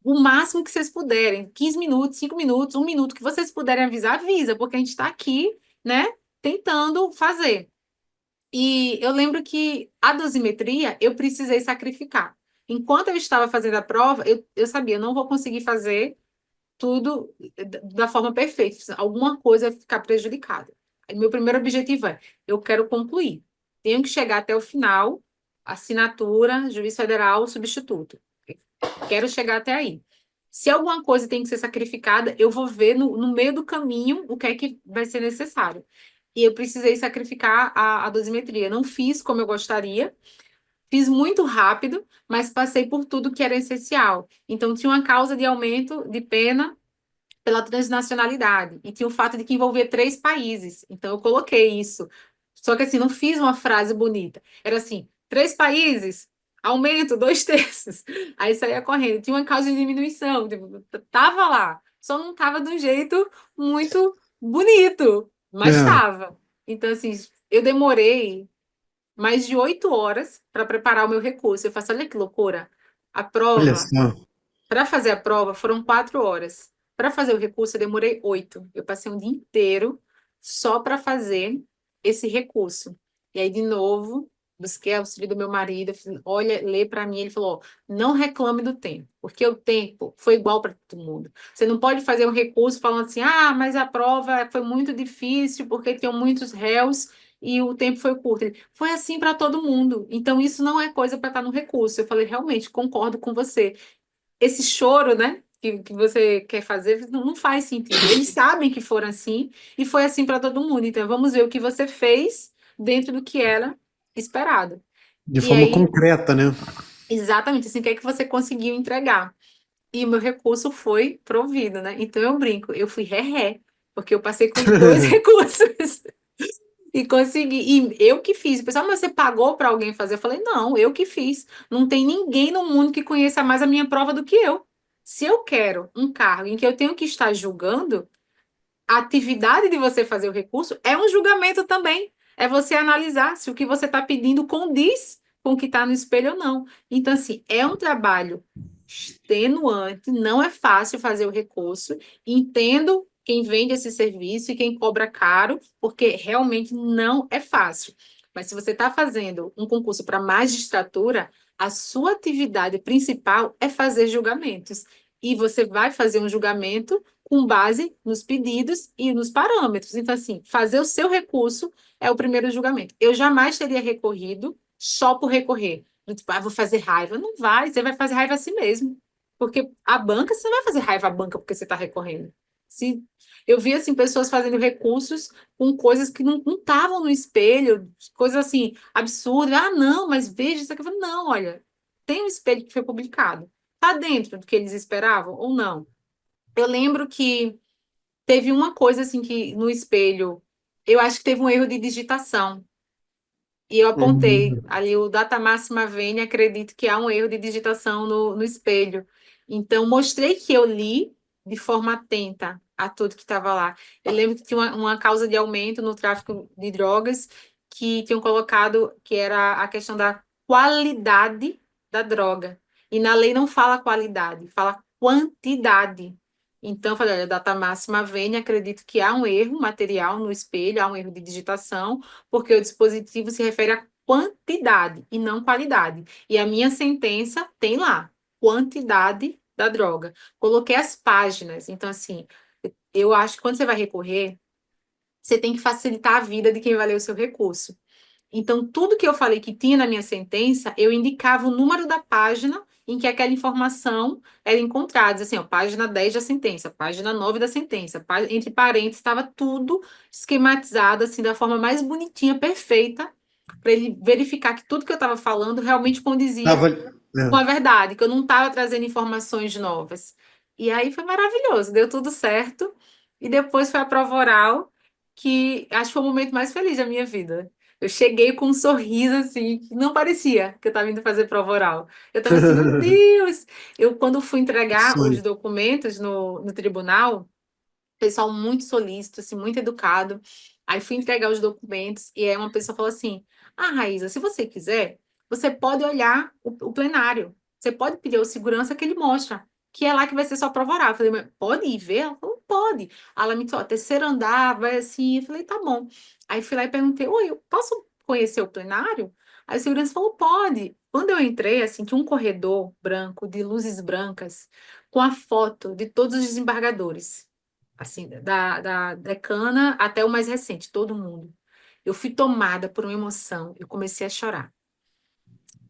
o máximo que vocês puderem, 15 minutos, 5 minutos, 1 minuto que vocês puderem avisar, avisa, porque a gente está aqui, né, tentando fazer. E eu lembro que a dosimetria eu precisei sacrificar. Enquanto eu estava fazendo a prova, eu sabia, eu não vou conseguir fazer tudo da forma perfeita. Alguma coisa vai ficar prejudicada. Aí, meu primeiro objetivo é, eu quero concluir. Tenho que chegar até o final, assinatura, juiz federal, substituto. Quero chegar até aí. Se alguma coisa tem que ser sacrificada, eu vou ver no meio do caminho o que é que vai ser necessário. E eu precisei sacrificar a dosimetria. Não fiz como eu gostaria, fiz muito rápido, mas passei por tudo que era essencial. Então, tinha uma causa de aumento de pena pela transnacionalidade. E tinha o fato de que envolvia 3 países. Então, eu coloquei isso. Só que, assim, não fiz uma frase bonita. Era assim, 3 países, aumento 2 terços. Aí saía correndo. Tinha uma causa de diminuição. Tipo, tava lá. Só não tava de um jeito muito bonito, mas É, estava. Então, assim, eu demorei mais de 8 horas para preparar o meu recurso. Eu faço, olha que loucura. A olha prova só. para fazer a prova foram 4 horas. Para fazer o recurso, eu demorei 8. Eu passei um dia inteiro só para fazer esse recurso. E aí, de novo, busquei auxílio do meu marido. Eu falei, olha, lê para mim. Ele falou: ó, não reclame do tempo, porque o tempo foi igual para todo mundo. Você não pode fazer um recurso falando assim, ah, mas a prova foi muito difícil porque tinham muitos réus e o tempo foi curto. Ele, foi assim para todo mundo. Então, isso não é coisa para estar no recurso. Eu falei, realmente, concordo com você. Esse choro, né, que você quer fazer, não faz sentido. Eles sabem que foram assim e foi assim para todo mundo. Então, vamos ver o que você fez dentro do que era esperado. De E forma aí, concreta, né? Exatamente, assim, o que é que você conseguiu entregar? E o meu recurso foi provido, né? Então eu brinco, eu fui ré-ré, porque eu passei com dois recursos e consegui. E eu que fiz. O pessoal, mas você pagou para alguém fazer? Eu falei, não, eu que fiz. Não tem ninguém no mundo que conheça mais a minha prova do que eu. Se eu quero um cargo em que eu tenho que estar julgando, a atividade de você fazer o recurso é um julgamento também. É você analisar se o que você está pedindo condiz com o que está no espelho ou não. Então, assim, é um trabalho extenuante, não é fácil fazer o recurso. Entendo quem vende esse serviço e quem cobra caro, porque realmente não é fácil. Mas se você está fazendo um concurso para magistratura, a sua atividade principal é fazer julgamentos. E você vai fazer um julgamento com base nos pedidos e nos parâmetros. Então, assim, fazer o seu recurso é o primeiro julgamento. Eu jamais teria recorrido só por recorrer. Tipo, vou fazer raiva. Não vai, você vai fazer raiva a si mesmo. Porque a banca, você não vai fazer raiva à banca porque você está recorrendo. Se, eu vi, assim, pessoas fazendo recursos com coisas que não estavam no espelho, coisas, assim, absurdas. Ah, não, mas veja isso aqui. Eu falei, não, olha, tem um espelho que foi publicado. Está dentro do que eles esperavam ou não? Eu lembro que teve uma coisa assim que no espelho, eu acho que teve um erro de digitação. E eu apontei Uhum. ali o data máxima vem, acredito que há um erro de digitação no espelho. Então, mostrei que eu li de forma atenta a tudo que estava lá. Eu lembro que tinha uma causa de aumento no tráfico de drogas que tinham colocado que era a questão da qualidade da droga. E na lei não fala qualidade, fala quantidade. Então, eu falei, olha, data máxima vem, acredito que há um erro material no espelho, há um erro de digitação, porque o dispositivo se refere à quantidade e não qualidade. E a minha sentença tem lá, quantidade da droga. Coloquei as páginas. Então, assim, eu acho que quando você vai recorrer, você tem que facilitar a vida de quem vai ler o seu recurso. Então, tudo que eu falei que tinha na minha sentença, eu indicava o número da página em que aquela informação era encontrada. Assim, ó, página 10 da sentença, página 9 da sentença, entre parênteses, estava tudo esquematizado, assim, da forma mais bonitinha, perfeita, para ele verificar que tudo que eu estava falando realmente condizia Tava, com a é. verdade, que eu não estava trazendo informações novas. E aí foi maravilhoso, deu tudo certo. E depois foi a prova oral, que acho que foi o momento mais feliz da minha vida. Eu cheguei com um sorriso assim, que não parecia que eu estava indo fazer prova oral. Eu estava assim, meu Deus! Eu, quando fui Que entregar os sonho. documentos no tribunal, pessoal muito solícito, assim, muito educado. Aí fui entregar os documentos e aí uma pessoa falou assim: Ah, Raíza, se você quiser, você pode olhar o plenário. Você pode pedir ao segurança que ele mostra, que é lá que vai ser sua prova oral. Eu falei, mas pode ir ver? Ela falou, pode. Aí ela me disse, ó, terceiro andar, vai assim. Eu falei, tá bom. Aí fui lá e perguntei, oi, eu posso conhecer o plenário? Aí o segurança falou, pode. Quando eu entrei, assim, tinha um corredor branco, de luzes brancas, com a foto de todos os desembargadores assim, da decana até o mais recente, todo mundo. Eu fui tomada por uma emoção, eu comecei a chorar.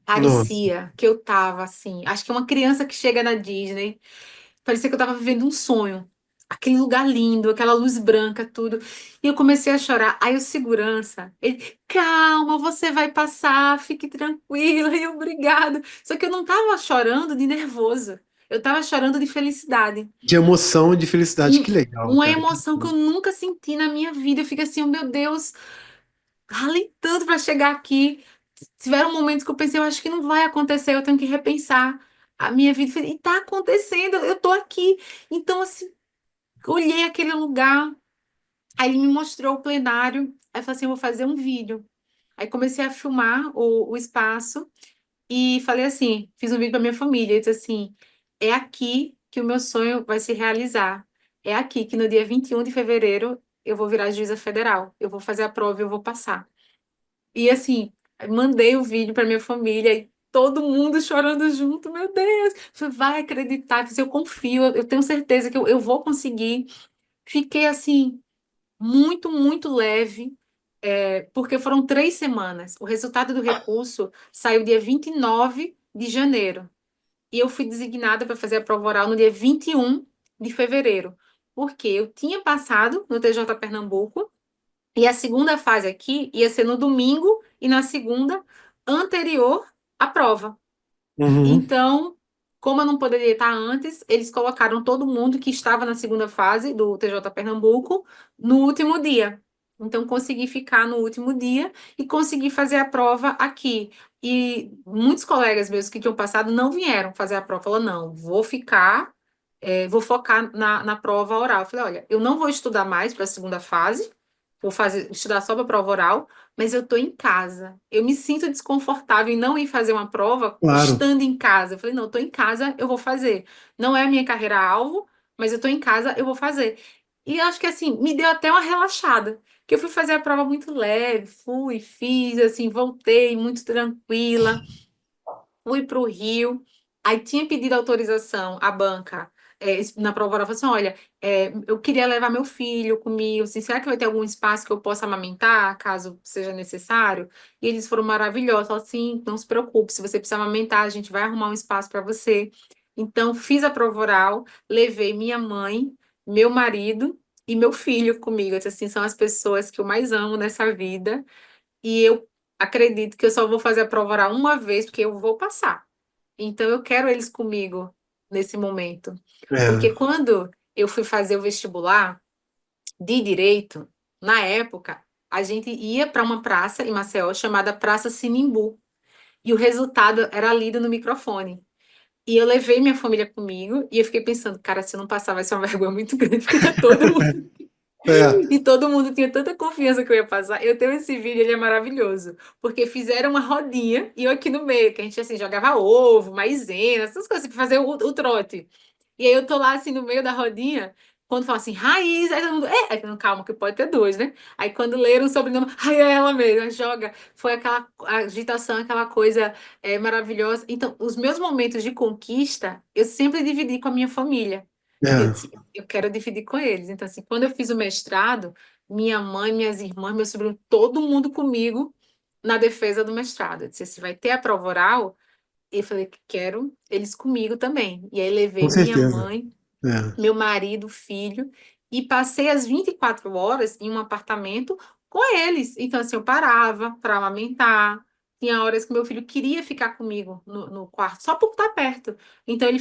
Nossa. Parecia que eu tava assim, acho que é uma criança que chega na Disney, parecia que eu tava vivendo um sonho. Aquele lugar lindo, aquela luz branca, tudo. E eu comecei a chorar. Aí o segurança, ele, calma, você vai passar, fique tranquila, e obrigado. Só que eu não tava chorando de nervoso. Eu tava chorando de felicidade. De emoção e de felicidade. Que legal, Uma cara. Que emoção que eu nunca senti na minha vida. Eu fico assim, oh, meu Deus, ralei tanto para chegar aqui. Tiveram momentos que eu pensei, eu acho que não vai acontecer, eu tenho que repensar a minha vida. E tá acontecendo, eu tô aqui. Então, assim, olhei aquele lugar, aí ele me mostrou o plenário, aí eu falei assim, eu vou fazer um vídeo. Aí comecei a filmar o espaço e falei assim, fiz um vídeo para minha família, eu disse assim, é aqui que o meu sonho vai se realizar. É aqui que no dia 21 de fevereiro eu vou virar juíza federal. Eu vou fazer a prova e eu vou passar. E assim, mandei o vídeo para minha família e todo mundo chorando junto. Meu Deus, você vai acreditar, eu confio, eu tenho certeza que eu vou conseguir. Fiquei assim, muito leve, porque foram 3 semanas. O resultado do recurso saiu dia 29 de janeiro. E eu fui designada para fazer a prova oral no dia 21 de fevereiro. Porque eu tinha passado no TJ Pernambuco e a segunda fase aqui ia ser no domingo e na segunda anterior à prova. Uhum. Então, como eu não poderia estar antes, eles colocaram todo mundo que estava na segunda fase do TJ Pernambuco no último dia. Então, consegui ficar no último dia e consegui fazer a prova aqui. E muitos colegas meus que tinham passado não vieram fazer a prova. Falaram, não, vou ficar, vou focar na prova oral. Eu falei, olha, eu não vou estudar mais para a segunda fase, vou estudar só para a prova oral, mas eu estou em casa. Eu me sinto desconfortável em não ir fazer uma prova Claro, estando em casa. Eu falei, não, estou em casa, eu vou fazer. Não é a minha carreira-alvo, mas eu estou em casa, eu vou fazer. E acho que assim, me deu até uma relaxada. Que eu fui fazer a prova muito leve, fui, fiz, assim, voltei muito tranquila. Fui para o Rio, aí tinha pedido autorização à banca, na prova oral, falou assim, olha, eu queria levar meu filho comigo, assim, será que vai ter algum espaço que eu possa amamentar, caso seja necessário? E eles foram maravilhosos, falaram assim, não se preocupe, se você precisar amamentar, a gente vai arrumar um espaço para você. Então, fiz a prova oral, levei minha mãe, meu marido e meu filho comigo, eu disse assim, são as pessoas que eu mais amo nessa vida, e eu acredito que eu só vou fazer a prova oral uma vez, porque eu vou passar. Então, eu quero eles comigo nesse momento. Porque é, quando eu fui fazer o vestibular de Direito, na época, a gente ia para uma praça em Maceió chamada Praça Sinimbu. E o resultado era lido no microfone. E eu levei minha família comigo e eu fiquei pensando, cara, se eu não passar vai ser uma vergonha muito grande, porque tá todo mundo é, e todo mundo tinha tanta confiança que eu ia passar. Eu tenho esse vídeo, ele é maravilhoso. Porque fizeram uma rodinha e eu aqui no meio, que a gente assim jogava ovo, maisena, essas coisas para fazer o trote. E aí eu tô lá assim no meio da rodinha, quando fala assim, Raiz, aí todo mundo, aí todo mundo, calma, que pode ter duas, né? Aí quando leram o sobrenome, ai, é ela mesma, joga. Foi aquela agitação, aquela coisa maravilhosa. Então, os meus momentos de conquista, eu sempre dividi com a minha família. Eu é, disse, eu quero dividir com eles. Então, assim, quando eu fiz o mestrado, minha mãe, minhas irmãs, meu sobrinho, todo mundo comigo na defesa do mestrado. Eu disse, se vai ter a prova oral, eu falei que quero eles comigo também. E aí com levei minha certeza. mãe, É, meu marido, filho, e passei as 24 horas em um apartamento com eles. Então, assim, eu parava para amamentar. Tinha horas que meu filho queria ficar comigo no quarto, só por estar perto. Então, eu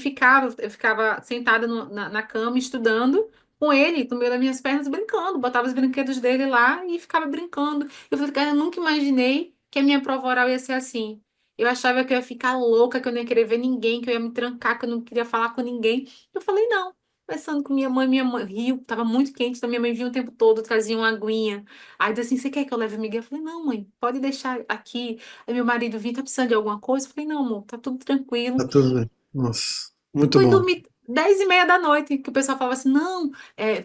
ficava sentada na cama, estudando com ele, no meio das minhas pernas, brincando. Botava os brinquedos dele lá e ficava brincando. Eu falei, cara, eu nunca imaginei que a minha prova oral ia ser assim. Eu achava que eu ia ficar louca, que eu não ia querer ver ninguém, que eu ia me trancar, que eu não queria falar com ninguém. Eu falei, não. Conversando com minha mãe, Rio, tava muito quente, então minha mãe vinha o tempo todo, trazia uma aguinha. Aí disse assim, você quer que eu leve o Miguel? Eu falei, não, mãe, pode deixar aqui. Aí meu marido vinha, tá precisando de alguma coisa? Eu falei, não, amor, tá tudo tranquilo. tá tudo bem. Nossa, muito Fui bom. dormir 10h30 da noite, que o pessoal falava assim, não,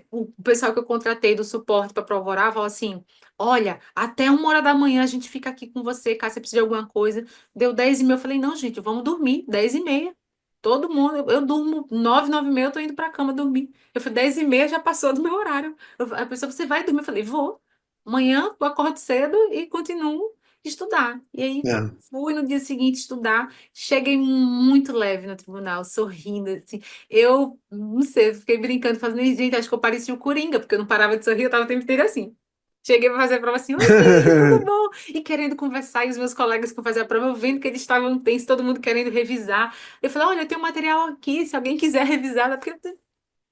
o pessoal que eu contratei do suporte para prova oral falou assim, olha, até 1h da manhã a gente fica aqui com você, caso você precise de alguma coisa. Deu 10h30, eu falei, não, gente, vamos dormir, 10h30. Todo mundo, eu durmo 9, 9h30, eu tô indo pra cama dormir. Eu falei, 10h30 já passou do meu horário. A pessoa, você vai dormir? Eu falei, vou. Amanhã eu acordo cedo e continuo estudar. E aí É. fui no dia seguinte estudar. Cheguei muito leve no tribunal, sorrindo, assim. Eu, não sei, fiquei brincando, fazendo, gente, acho que eu parecia o Coringa, porque eu não parava de sorrir, eu tava o tempo inteiro assim. Cheguei para fazer a prova assim, oi, gente, tudo bom? E querendo conversar, e os meus colegas que iam fazer a prova, eu vendo que eles estavam tensos, todo mundo querendo revisar. Eu falei, olha, eu tenho material aqui, se alguém quiser revisar, porque eu não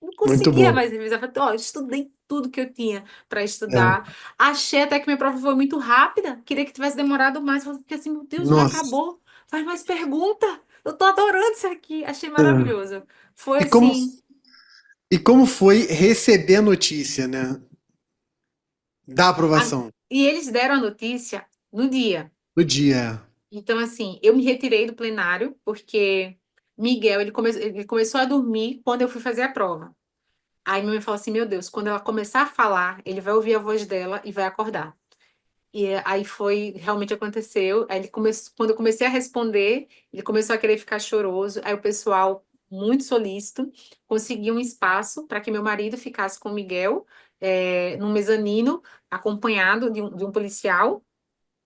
Muito conseguia bom. mais revisar. Eu falei, ó, eu estudei tudo que eu tinha para É. estudar. Achei até que minha prova foi muito rápida. Queria que tivesse demorado mais. Porque assim, meu Deus, já Nossa. acabou. Faz mais pergunta. Eu tô adorando isso aqui. Achei É. maravilhoso. Foi E como, assim. e como foi receber a notícia, né? Da aprovação E eles deram a notícia no dia. no dia. Então, assim, eu me retirei do plenário, porque Miguel, ele começou a dormir quando eu fui fazer a prova. Aí minha mãe falou assim: Meu Deus, quando ela começar a falar, ele vai ouvir a voz dela e vai acordar. E aí foi, realmente aconteceu. Aí ele começou, quando eu comecei a responder, ele começou a querer ficar choroso. Aí o pessoal, muito solícito, conseguiu um espaço para que meu marido ficasse com o Miguel, num mezanino, acompanhado de um policial,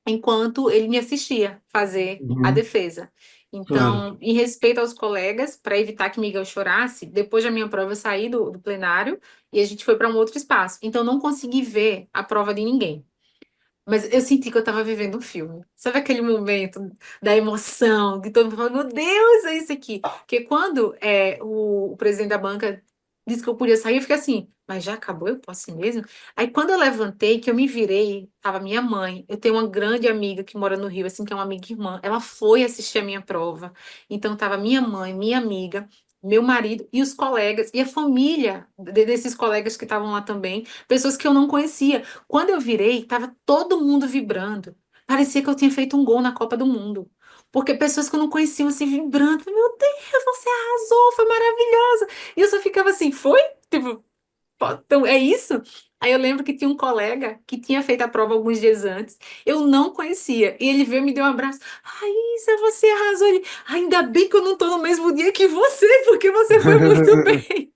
enquanto ele me assistia fazer a Uhum, defesa. claro. Então, em respeito aos colegas, para evitar que Miguel chorasse, depois da minha prova eu saí do plenário e a gente foi para um outro espaço. Então, não consegui ver a prova de ninguém. Mas eu senti que eu estava vivendo um filme. Sabe aquele momento da emoção, que todo mundo fala, meu Deus, é isso aqui. Porque quando o presidente da banca disse que eu podia sair, eu fiquei assim, mas já acabou, eu posso ir mesmo? Aí quando eu levantei, que eu me virei, tava minha mãe. Eu tenho uma grande amiga que mora no Rio, assim, que é uma amiga irmã. Ela foi assistir a minha prova. Então tava minha mãe, minha amiga, meu marido e os colegas, e a família desses colegas que estavam lá também, pessoas que eu não conhecia. Quando eu virei, tava todo mundo vibrando. Parecia que eu tinha feito um gol na Copa do Mundo. Porque pessoas que eu não conhecia, assim, vibrando. Meu Deus, você arrasou, foi maravilhosa. E eu só ficava assim, foi? Tipo, pô, então é isso? Aí eu lembro que tinha um colega que tinha feito a prova alguns dias antes. Eu não conhecia. E ele veio e me deu um abraço. Raíssa, você arrasou. Ele, ainda bem que eu não tô no mesmo dia que você, porque você foi muito bem.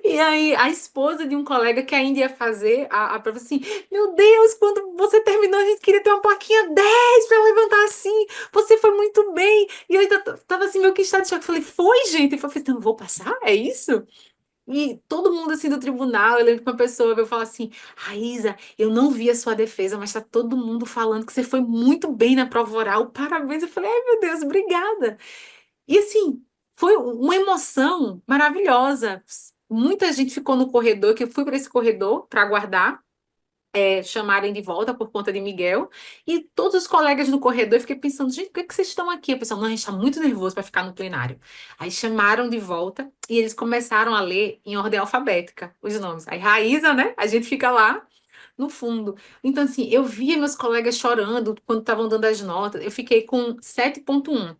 E aí, a esposa de um colega que ainda ia fazer a prova assim: Meu Deus, quando você terminou, a gente queria ter uma plaquinha 10 para levantar assim. Você foi muito bem. E eu ainda tava assim, meio que em estado de choque. Falei: Foi, gente? Eu falei: Então, vou passar? É isso? E todo mundo assim do tribunal, eu lembro que uma pessoa veio falar assim: Raíza, eu não vi a sua defesa, mas tá todo mundo falando que você foi muito bem na prova oral. Parabéns. Eu falei: Ai, meu Deus, obrigada. E assim, foi uma emoção maravilhosa. Muita gente ficou no corredor, que eu fui para esse corredor para aguardar chamarem de volta por conta de Miguel. E todos os colegas no corredor, eu fiquei pensando, gente, por que que vocês estão aqui? Eu pensando, não, a gente está muito nervoso para ficar no plenário. Aí chamaram de volta e eles começaram a ler em ordem alfabética os nomes. Aí Raíza, né? A gente fica lá no fundo. Então, assim, eu via meus colegas chorando quando estavam dando as notas. Eu fiquei com 7,1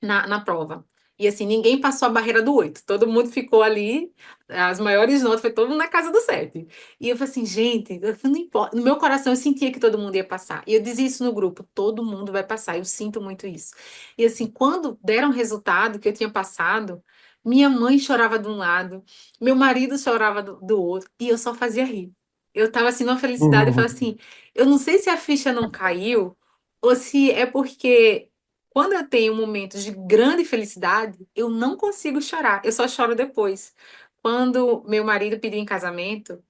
na prova. E assim, ninguém passou a barreira do 8. Todo mundo ficou ali, as maiores notas, foi todo mundo na casa do 7. E eu falei assim, gente, não importa. No meu coração eu sentia que todo mundo ia passar. E eu dizia isso no grupo, todo mundo vai passar. Eu sinto muito isso. E assim, quando deram o resultado que eu tinha passado, minha mãe chorava de um lado, meu marido chorava do outro, e eu só fazia rir. Eu tava assim, numa felicidade, eu falei assim, eu não sei se a ficha não caiu, ou se é porque quando eu tenho momentos de grande felicidade, eu não consigo chorar, eu só choro depois. Quando meu marido pediu em casamento,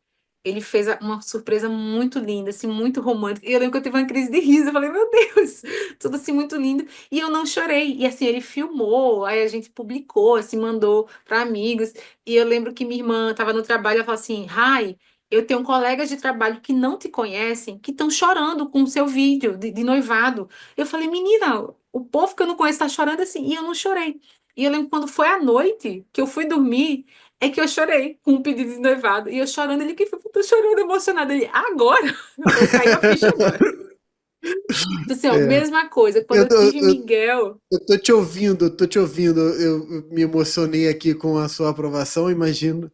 ele fez uma surpresa muito linda, assim, muito romântica. E eu lembro que eu tive uma crise de riso. Eu falei, meu Deus, tudo assim muito lindo. E eu não chorei. E assim, ele filmou, aí a gente publicou, assim, mandou para amigos. E eu lembro que minha irmã estava no trabalho, ela falou assim, Rai, eu tenho colegas de trabalho que não te conhecem, que estão chorando com o seu vídeo de noivado. Eu falei, menina, o povo que eu não conheço está chorando assim. E eu não chorei. E eu lembro quando foi à noite que eu fui dormir, é que eu chorei com o pedido de noivado. E eu chorando, ele que foi, tô chorando emocionada. Ele, agora? Eu falei, caiu a ficha agora. Então, assim, ó, É, mesma coisa. Quando eu, eu tô- tive eu, Miguel, eu tô te ouvindo, tô te ouvindo. Eu me emocionei aqui com a sua aprovação. Imagina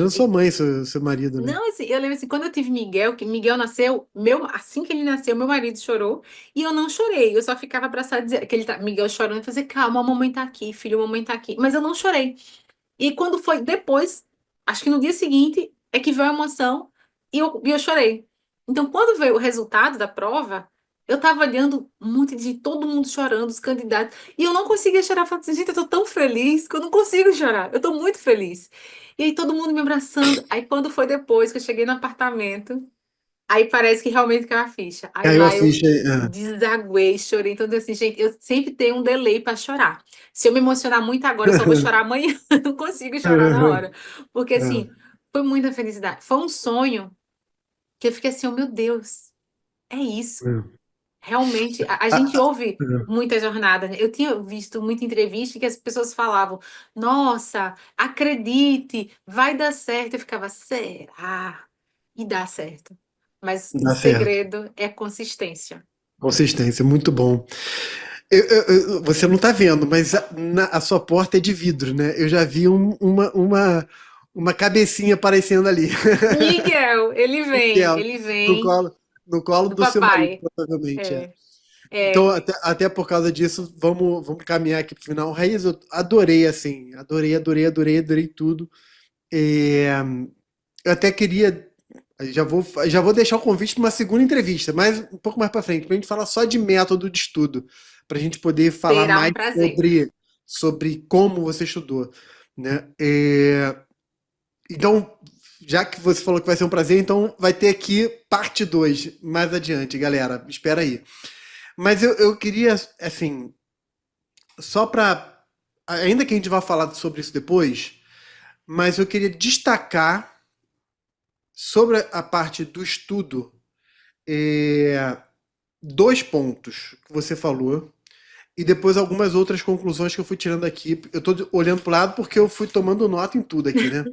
sua e- mãe, seu marido, né? não, assim, eu lembro assim, quando eu tive Miguel, que Miguel nasceu, assim que ele nasceu, meu marido chorou, e eu não chorei, eu só ficava abraçada, que ele Miguel chorando, e fazia, calma, a mamãe tá aqui, filho, a mamãe tá aqui. Mas eu não chorei. E quando foi depois, acho que no dia seguinte, é que veio a emoção e eu chorei. Então, quando veio o resultado da prova, eu tava olhando um monte de gente, todo mundo chorando, os candidatos, e eu não conseguia chorar. Eu falei assim, gente, eu tô tão feliz que eu não consigo chorar. Eu tô muito feliz. E aí todo mundo me abraçando. Aí quando foi depois que eu cheguei no apartamento, aí parece que realmente caiu a ficha. Aí Caiu a lá eu ficha aí. desaguei, chorei. Então, assim, gente, eu sempre tenho um delay para chorar. Se eu me emocionar muito agora, eu só vou chorar amanhã. Eu não consigo chorar na hora. Porque, assim, foi muita felicidade. Foi um sonho que eu fiquei assim, oh meu Deus, é isso. Realmente, a gente ouve muita jornada, né? Eu tinha visto muita entrevista que as pessoas falavam, nossa, acredite, vai dar certo. Eu ficava, será? E dá certo. Mas o Dá certo. segredo é consistência. Consistência, muito bom. Você não tá vendo, mas a sua porta é de vidro, né? Eu já vi uma cabecinha aparecendo ali. Miguel, Miguel, ele no vem colo, no colo do do seu marido, papai. provavelmente. É. É, Então, é, até por causa disso, vamos caminhar aqui pro final. Raiz, eu adorei, assim, adorei tudo. É, eu até queria, já vou deixar o convite para uma segunda entrevista, mas um pouco mais para frente, para a gente falar só de método de estudo, para a gente poder falar será um mais prazer. sobre como você estudou, né? Então, já que você falou que vai ser um prazer, então vai ter aqui parte 2 mais adiante, galera. Espera aí. Mas eu queria, assim, só para. Ainda que a gente vá falar sobre isso depois, mas eu queria destacar sobre a parte do estudo é, dois pontos que você falou e depois algumas outras conclusões que eu fui tirando aqui. Eu estou olhando para o lado porque eu fui tomando nota em tudo aqui, né?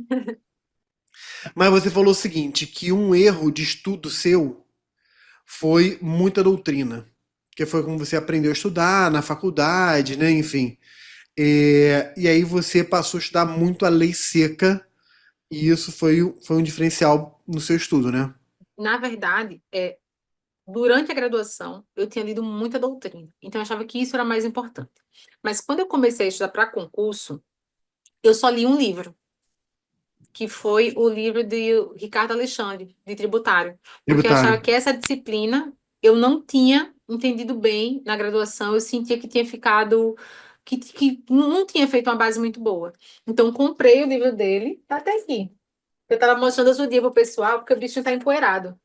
Mas você falou o seguinte, que um erro de estudo seu foi muita doutrina, que foi como você aprendeu a estudar na faculdade, né? Enfim. E aí você passou a estudar muito a lei seca e isso foi um diferencial no seu estudo, né? Na verdade, durante a graduação, eu tinha lido muita doutrina, então eu achava que isso era mais importante. Mas quando eu comecei a estudar para concurso, eu só li um livro, que foi o livro de Ricardo Alexandre, de tributário, porque eu achava Tributário. que essa disciplina eu não tinha entendido bem na graduação, eu sentia que tinha ficado, que não tinha feito uma base muito boa. Então, comprei o livro dele, tá até aqui. Eu estava mostrando outro dia pro pessoal, porque o bicho tá empoeirado.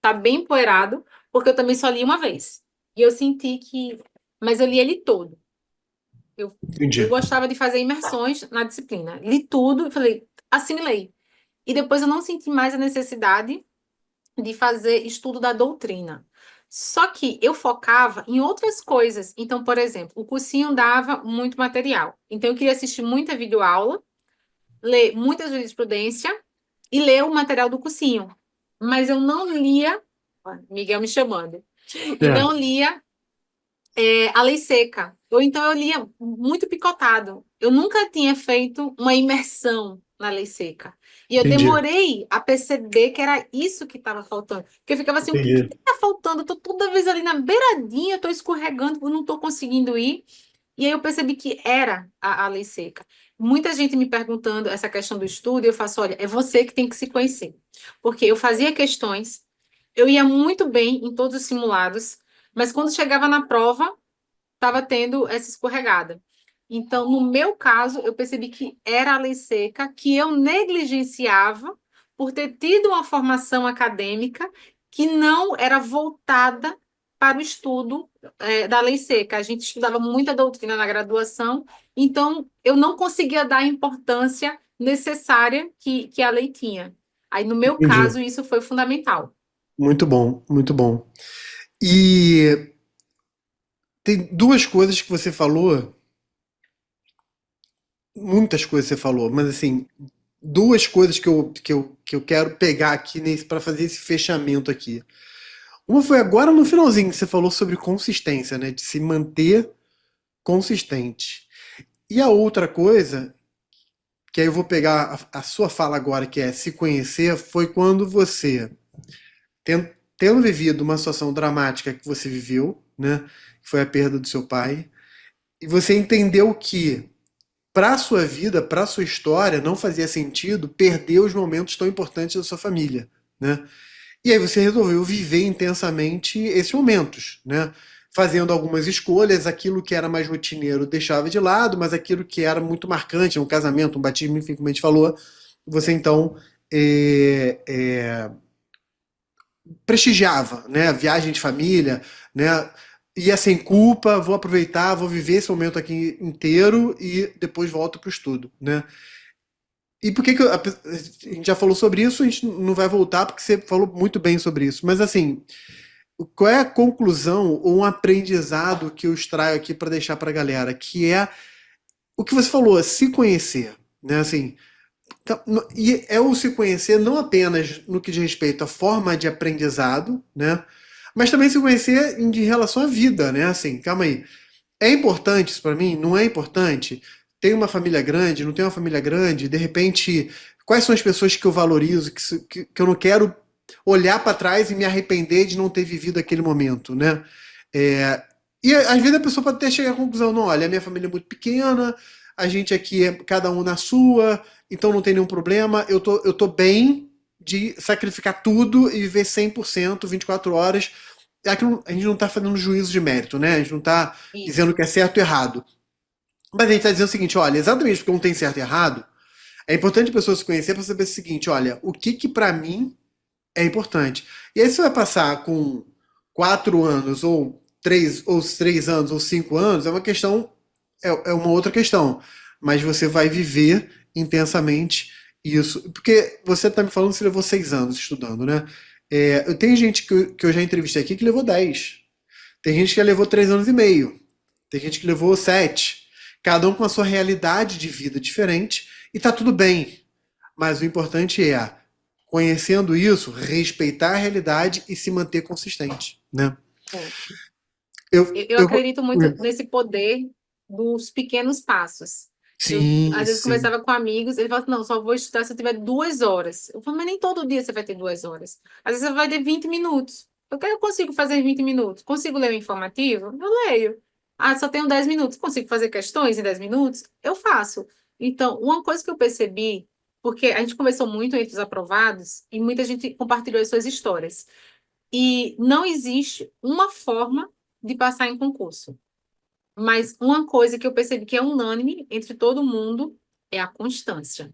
Tá bem empoeirado, porque eu também só li uma vez. E eu senti que. Mas eu li ele todo. Eu Entendi. gostava de fazer imersões na disciplina. Li tudo e falei, assimilei. E depois eu não senti mais a necessidade de fazer estudo da doutrina. Só que eu focava em outras coisas. Então, por exemplo, o cursinho dava muito material. Então, eu queria assistir muita videoaula, ler muita jurisprudência e ler o material do cursinho. Mas eu não lia, ó, Miguel me chamando, e É, não lia a lei seca. Ou então eu lia muito picotado. Eu nunca tinha feito uma imersão na lei seca. E eu entendi. demorei a perceber que era isso que estava faltando. Porque eu ficava assim, o que Entendi. está faltando? Eu estou toda vez ali na beiradinha, eu estou escorregando, eu não estou conseguindo ir. E aí eu percebi que era a lei seca. Muita gente me perguntando essa questão do estudo, e eu faço, olha, é você que tem que se conhecer. Porque eu fazia questões, eu ia muito bem em todos os simulados, mas quando chegava na prova, estava tendo essa escorregada. Então, no meu caso, eu percebi que era a lei seca que eu negligenciava por ter tido uma formação acadêmica que não era voltada para o estudo, da lei seca. A gente estudava muita doutrina na graduação, então eu não conseguia dar a importância necessária que a lei tinha. Aí, no meu Entendi. caso, isso foi fundamental. Muito bom, muito bom. E tem duas coisas que você falou, muitas coisas você falou, mas assim, duas coisas que eu quero pegar aqui para fazer esse fechamento aqui. Uma foi agora no finalzinho que você falou sobre consistência, né? De se manter consistente. E a outra coisa, que aí eu vou pegar a sua fala agora, que é se conhecer, foi quando você, tendo vivido uma situação dramática que você viveu, né? Que foi a perda do seu pai, e você entendeu que para a sua vida, para a sua história, não fazia sentido perder os momentos tão importantes da sua família, né? E aí você resolveu viver intensamente esses momentos, né? Fazendo algumas escolhas, aquilo que era mais rotineiro deixava de lado, mas aquilo que era muito marcante, um casamento, um batismo, enfim, como a gente falou, você então prestigiava, né? Viagem de família, né? Ia sem culpa, vou aproveitar, vou viver esse momento aqui inteiro e depois volto para o estudo, né? E por que que a gente já falou sobre isso, a gente não vai voltar porque você falou muito bem sobre isso. Mas assim, qual é a conclusão ou um aprendizado que eu extraio aqui para deixar para a galera, que é o que você falou, se conhecer, né? Assim, e é o se conhecer não apenas no que diz respeito à forma de aprendizado, né? Mas também se conhecer de relação à vida, né? Assim, calma aí. É importante isso para mim? Não é importante? Tem uma família grande? Não tem uma família grande? De repente, quais são as pessoas que eu valorizo, que eu não quero olhar para trás e me arrepender de não ter vivido aquele momento, né? É, e às vezes a pessoa pode até chegar à conclusão, não, olha, a minha família é muito pequena, a gente aqui é cada um na sua, então não tem nenhum problema, eu tô bem de sacrificar tudo e viver 100%, 24 horas. Aqui a gente não está fazendo juízo de mérito, né? A gente não está dizendo Isso. que é certo ou errado. Mas a gente está dizendo o seguinte, olha, exatamente porque não tem certo e errado, É importante a pessoa se conhecer para saber o seguinte, olha, o que que para mim é importante. E aí você vai passar com 4 anos, ou 3 anos, ou 5 anos, é uma questão, é uma outra questão. Mas você vai viver intensamente isso. Porque você está me falando que você levou 6 anos estudando, né? Tem gente que eu já entrevistei aqui que levou 10. Tem gente que já levou 3 anos e meio. Tem gente que levou 7. Cada um com a sua realidade de vida diferente. E tá tudo bem. Mas o importante é, conhecendo isso, respeitar a realidade e se manter consistente, né? É. Eu, Eu eu, acredito muito nesse poder dos pequenos passos. Eu, sim, às vezes, sim. conversava com amigos, eles falavam, não, só vou estudar se eu tiver 2 horas. Eu falo, mas nem todo dia você vai ter 2 horas. Às vezes você vai ter 20 minutos. O que eu consigo fazer em 20 minutos? Consigo ler o informativo? Eu leio. Ah, só tenho 10 minutos. Consigo fazer questões em 10 minutos? Eu faço. Então, uma coisa que eu percebi, porque a gente conversou muito entre os aprovados e muita gente compartilhou as suas histórias. E não existe uma forma de passar em concurso. Mas uma coisa que eu percebi que é unânime entre todo mundo é a constância.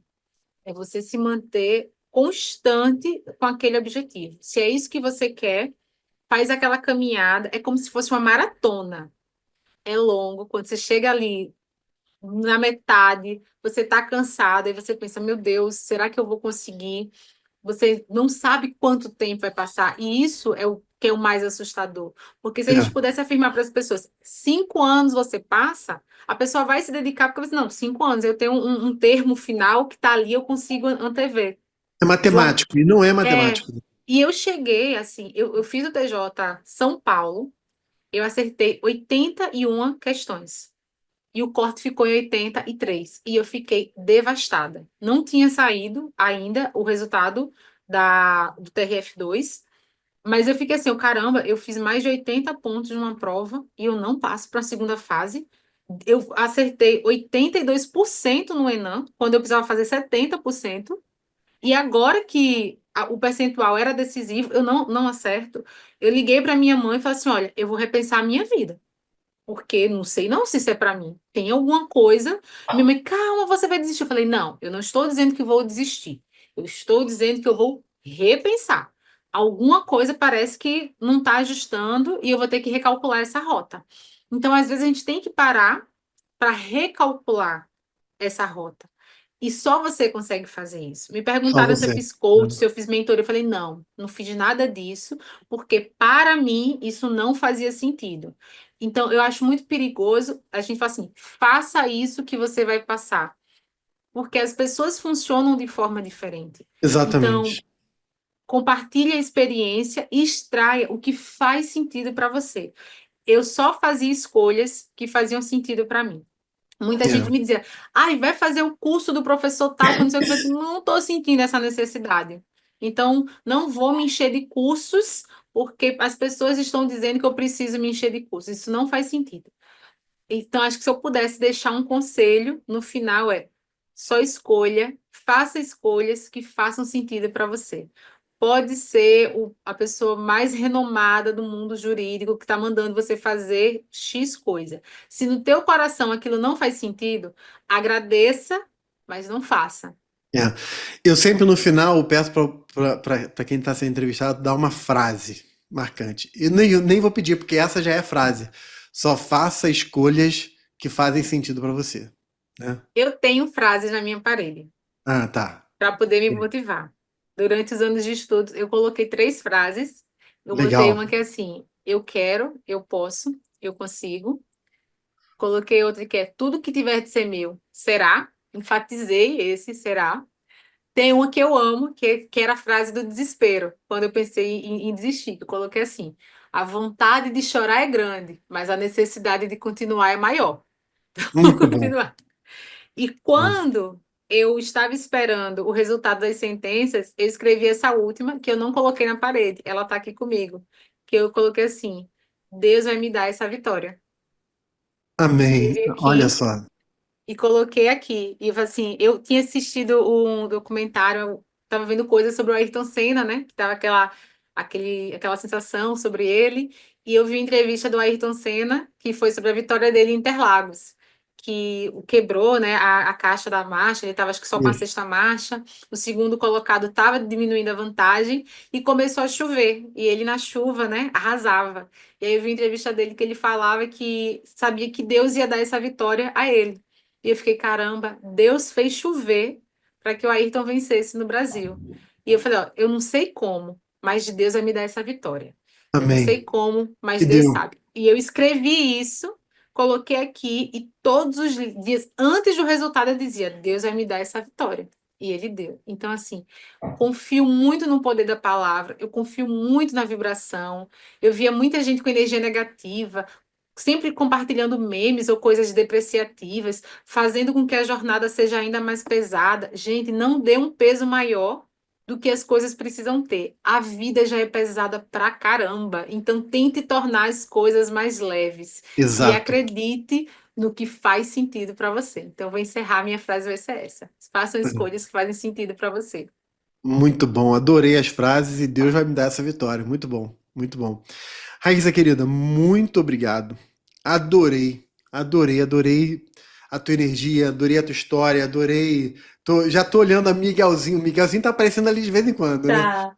É você se manter constante com aquele objetivo. Se é isso que você quer, faz aquela caminhada. É como se fosse uma maratona. É longo. Quando você chega ali na metade, você está cansado e você pensa, meu Deus, será que eu vou conseguir? Você não sabe quanto tempo vai passar. E isso é o que é o mais assustador. Porque se a gente É. pudesse afirmar para as pessoas, 5 anos você passa, a pessoa vai se dedicar, porque você, não, 5 anos, eu tenho um termo final que está ali, eu consigo antever. É João, matemático, e não é é. matemático. E eu cheguei, assim, eu fiz o TJ São Paulo, eu acertei 81 questões. E o corte ficou em 83. E eu fiquei devastada. Não tinha saído ainda o resultado do TRF2, mas eu fiquei assim, caramba, eu fiz mais de 80 pontos numa prova e eu não passo para a segunda fase. Eu acertei 82% no Enem, quando eu precisava fazer 70%. E agora que o percentual era decisivo, eu não acerto. Eu liguei para minha mãe e falei assim: olha, eu vou repensar a minha vida porque não sei não se isso é para mim. Tem alguma coisa. Minha mãe, calma, você vai desistir. Eu falei, não, eu não estou dizendo que vou desistir. Eu estou dizendo que eu vou repensar. Alguma coisa parece que não está ajustando e eu vou ter que recalcular essa rota. Então, às vezes, a gente tem que parar para recalcular essa rota. E só você consegue fazer isso. Me Só perguntaram se eu você. fiz coach, se eu fiz mentoria. Eu falei, não, não fiz nada disso, porque para mim isso não fazia sentido. Então, eu acho muito perigoso a gente falar assim, faça isso que você vai passar. Porque as pessoas funcionam de forma diferente. Então, Exatamente. compartilhe a experiência e extraia o que faz sentido para você. Eu só fazia escolhas que faziam sentido para mim. Muita gente É. me dizia, ai, vai fazer o curso do professor tal, que não sei o que. Eu falei assim, não estou sentindo essa necessidade. Então, não vou me encher de cursos, porque as pessoas estão dizendo que eu preciso me encher de cursos. Isso não faz sentido. Então, acho que se eu pudesse deixar um conselho no final só escolha, faça escolhas que façam sentido para você. Pode ser a pessoa mais renomada do mundo jurídico que está mandando você fazer X coisa. Se no teu coração aquilo não faz sentido, agradeça, mas não faça. É. Eu sempre no final peço para quem está sendo entrevistado dar uma frase marcante. E nem vou pedir, porque essa já é a frase. Só faça escolhas que fazem sentido para você. Né? Eu tenho frases na minha parede Ah, tá. para poder me motivar. Durante os anos de estudos, eu coloquei 3 frases. Eu botei Legal. uma que é assim: eu quero, eu posso, eu consigo. Coloquei outra que é tudo que tiver de ser meu será. Enfatizei esse será. Tem uma que eu amo, que era a frase do desespero, quando eu pensei em desistir. Eu coloquei assim: a vontade de chorar é grande, mas a necessidade de continuar é maior. Vou Muito bom. continuar. E quando eu estava esperando o resultado das sentenças, eu escrevi essa última, que eu não coloquei na parede. Ela está aqui comigo. Que eu coloquei assim: Deus vai me dar essa vitória. Amém. Escrevi Olha aqui só. e coloquei aqui. E assim, eu tinha assistido um documentário, eu tava vendo coisas sobre o Ayrton Senna, né? Que tava aquela sensação sobre ele. E eu vi uma entrevista do Ayrton Senna, que foi sobre a vitória dele em Interlagos. que quebrou, né, a caixa da marcha, ele estava acho que só com a Isso. sexta marcha, o segundo colocado estava diminuindo a vantagem e começou a chover, e ele na chuva, né, arrasava. E aí eu vi a entrevista dele que ele falava que sabia que Deus ia dar essa vitória a ele. E eu fiquei, caramba, Deus fez chover para que o Ayrton vencesse no Brasil. E eu falei, ó, eu não sei como, mas de Deus vai me dar essa vitória. Eu não sei Amém. como, mas E Deus deu. sabe. E eu escrevi isso, coloquei aqui e todos os dias antes do resultado eu dizia: Deus vai me dar essa vitória. E ele deu. Então, assim, confio muito no poder da palavra, eu confio muito na vibração. Eu via muita gente com energia negativa, sempre compartilhando memes ou coisas depreciativas, fazendo com que a jornada seja ainda mais pesada. Gente, não dê um peso maior do que as coisas precisam ter. A vida já é pesada pra caramba, então tente tornar as coisas mais leves e Exato. acredite no que faz sentido para você. Então, eu vou encerrar, minha frase vai ser essa. Façam escolhas que fazem sentido para você. Muito bom. Adorei as frases e Deus vai me dar essa vitória. Muito bom. Muito bom. Raíssa, querida, muito obrigado. Adorei. Adorei, adorei a tua energia, adorei a tua história, adorei. Já tô olhando a Miguelzinho. O Miguelzinho tá aparecendo ali de vez em quando, né? Tá.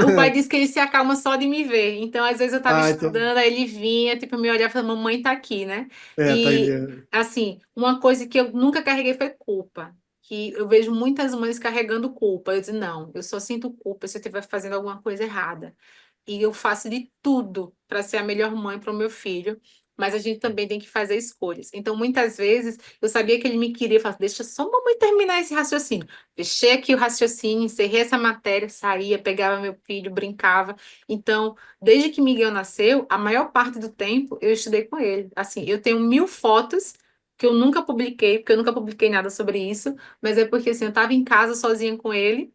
O pai disse que ele se acalma só de me ver. Então, às vezes eu estava Ah, então. estudando, aí ele vinha, tipo, me olhava e falava, mamãe tá aqui, né? É, tá aí. E, assim, uma coisa que eu nunca carreguei foi culpa. Que eu vejo muitas mães carregando culpa. Eu disse, não, eu só sinto culpa se eu estiver fazendo alguma coisa errada. E eu faço de tudo para ser a melhor mãe para o meu filho. Mas a gente também tem que fazer escolhas. Então, muitas vezes, eu sabia que ele me queria. Eu falava, deixa só a mamãe terminar esse raciocínio. Fechei aqui o raciocínio, encerrei essa matéria, saía, pegava meu filho, brincava. Então, desde que Miguel nasceu, a maior parte do tempo eu estudei com ele. Assim, eu tenho 1000 fotos que eu nunca publiquei, porque eu nunca publiquei nada sobre isso, mas é porque assim, eu estava em casa sozinha com ele,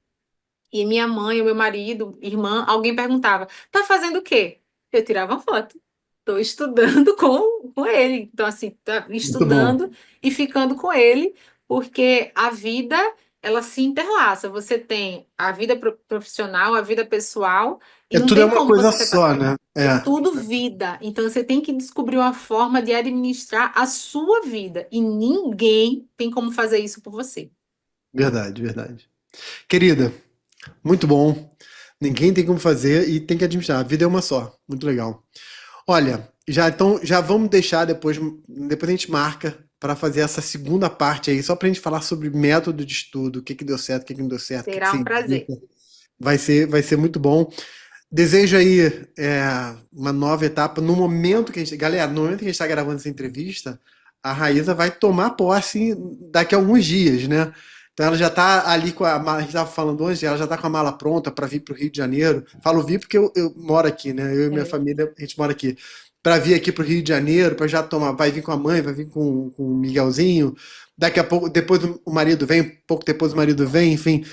e minha mãe, o meu marido, irmã, alguém perguntava: tá fazendo o quê? Eu tirava uma foto. Estou estudando com ele. Então, assim, tá Muito bom. estudando e ficando com ele, porque a vida, ela se interlaça. Você tem a vida profissional, a vida pessoal, e É não tudo é tem uma como coisa você separar. só, né? É É. tudo vida. Então, você tem que descobrir uma forma de administrar a sua vida. E ninguém tem como fazer isso por você. Verdade, verdade. Querida, muito bom. Ninguém tem como fazer e tem que administrar. A vida é uma só. Muito legal. Olha, já vamos deixar depois a gente marca para fazer essa segunda parte aí, só para a gente falar sobre método de estudo, o que que deu certo, o que que não deu certo, o que que Será você um indica. prazer. Vai ser muito bom. Desejo aí uma nova etapa no momento que a gente, galera, no momento que a gente está gravando essa entrevista, a Raíza vai tomar posse daqui a alguns dias, né? Então ela já está ali com a mala, a gente estava falando hoje, ela já está com a mala pronta para vir para o Rio de Janeiro. Falo vir porque eu moro aqui, né? Eu e minha É. família, a gente mora aqui. Para vir aqui para o Rio de Janeiro, para já tomar, vai vir com a mãe, vai vir com o Miguelzinho. Daqui a pouco, depois o marido vem, pouco depois o marido vem, enfim.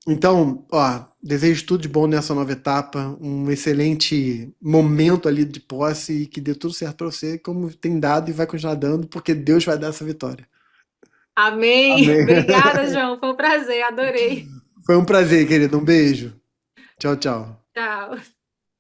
Então, ó, desejo tudo de bom nessa nova etapa, um excelente momento ali de posse e que dê tudo certo para você, como tem dado e vai continuar dando, porque Deus vai dar essa vitória. Amém. Amém. Obrigada, João. Foi um prazer, adorei. Foi um prazer, querido. Um beijo. Tchau, tchau. Tchau.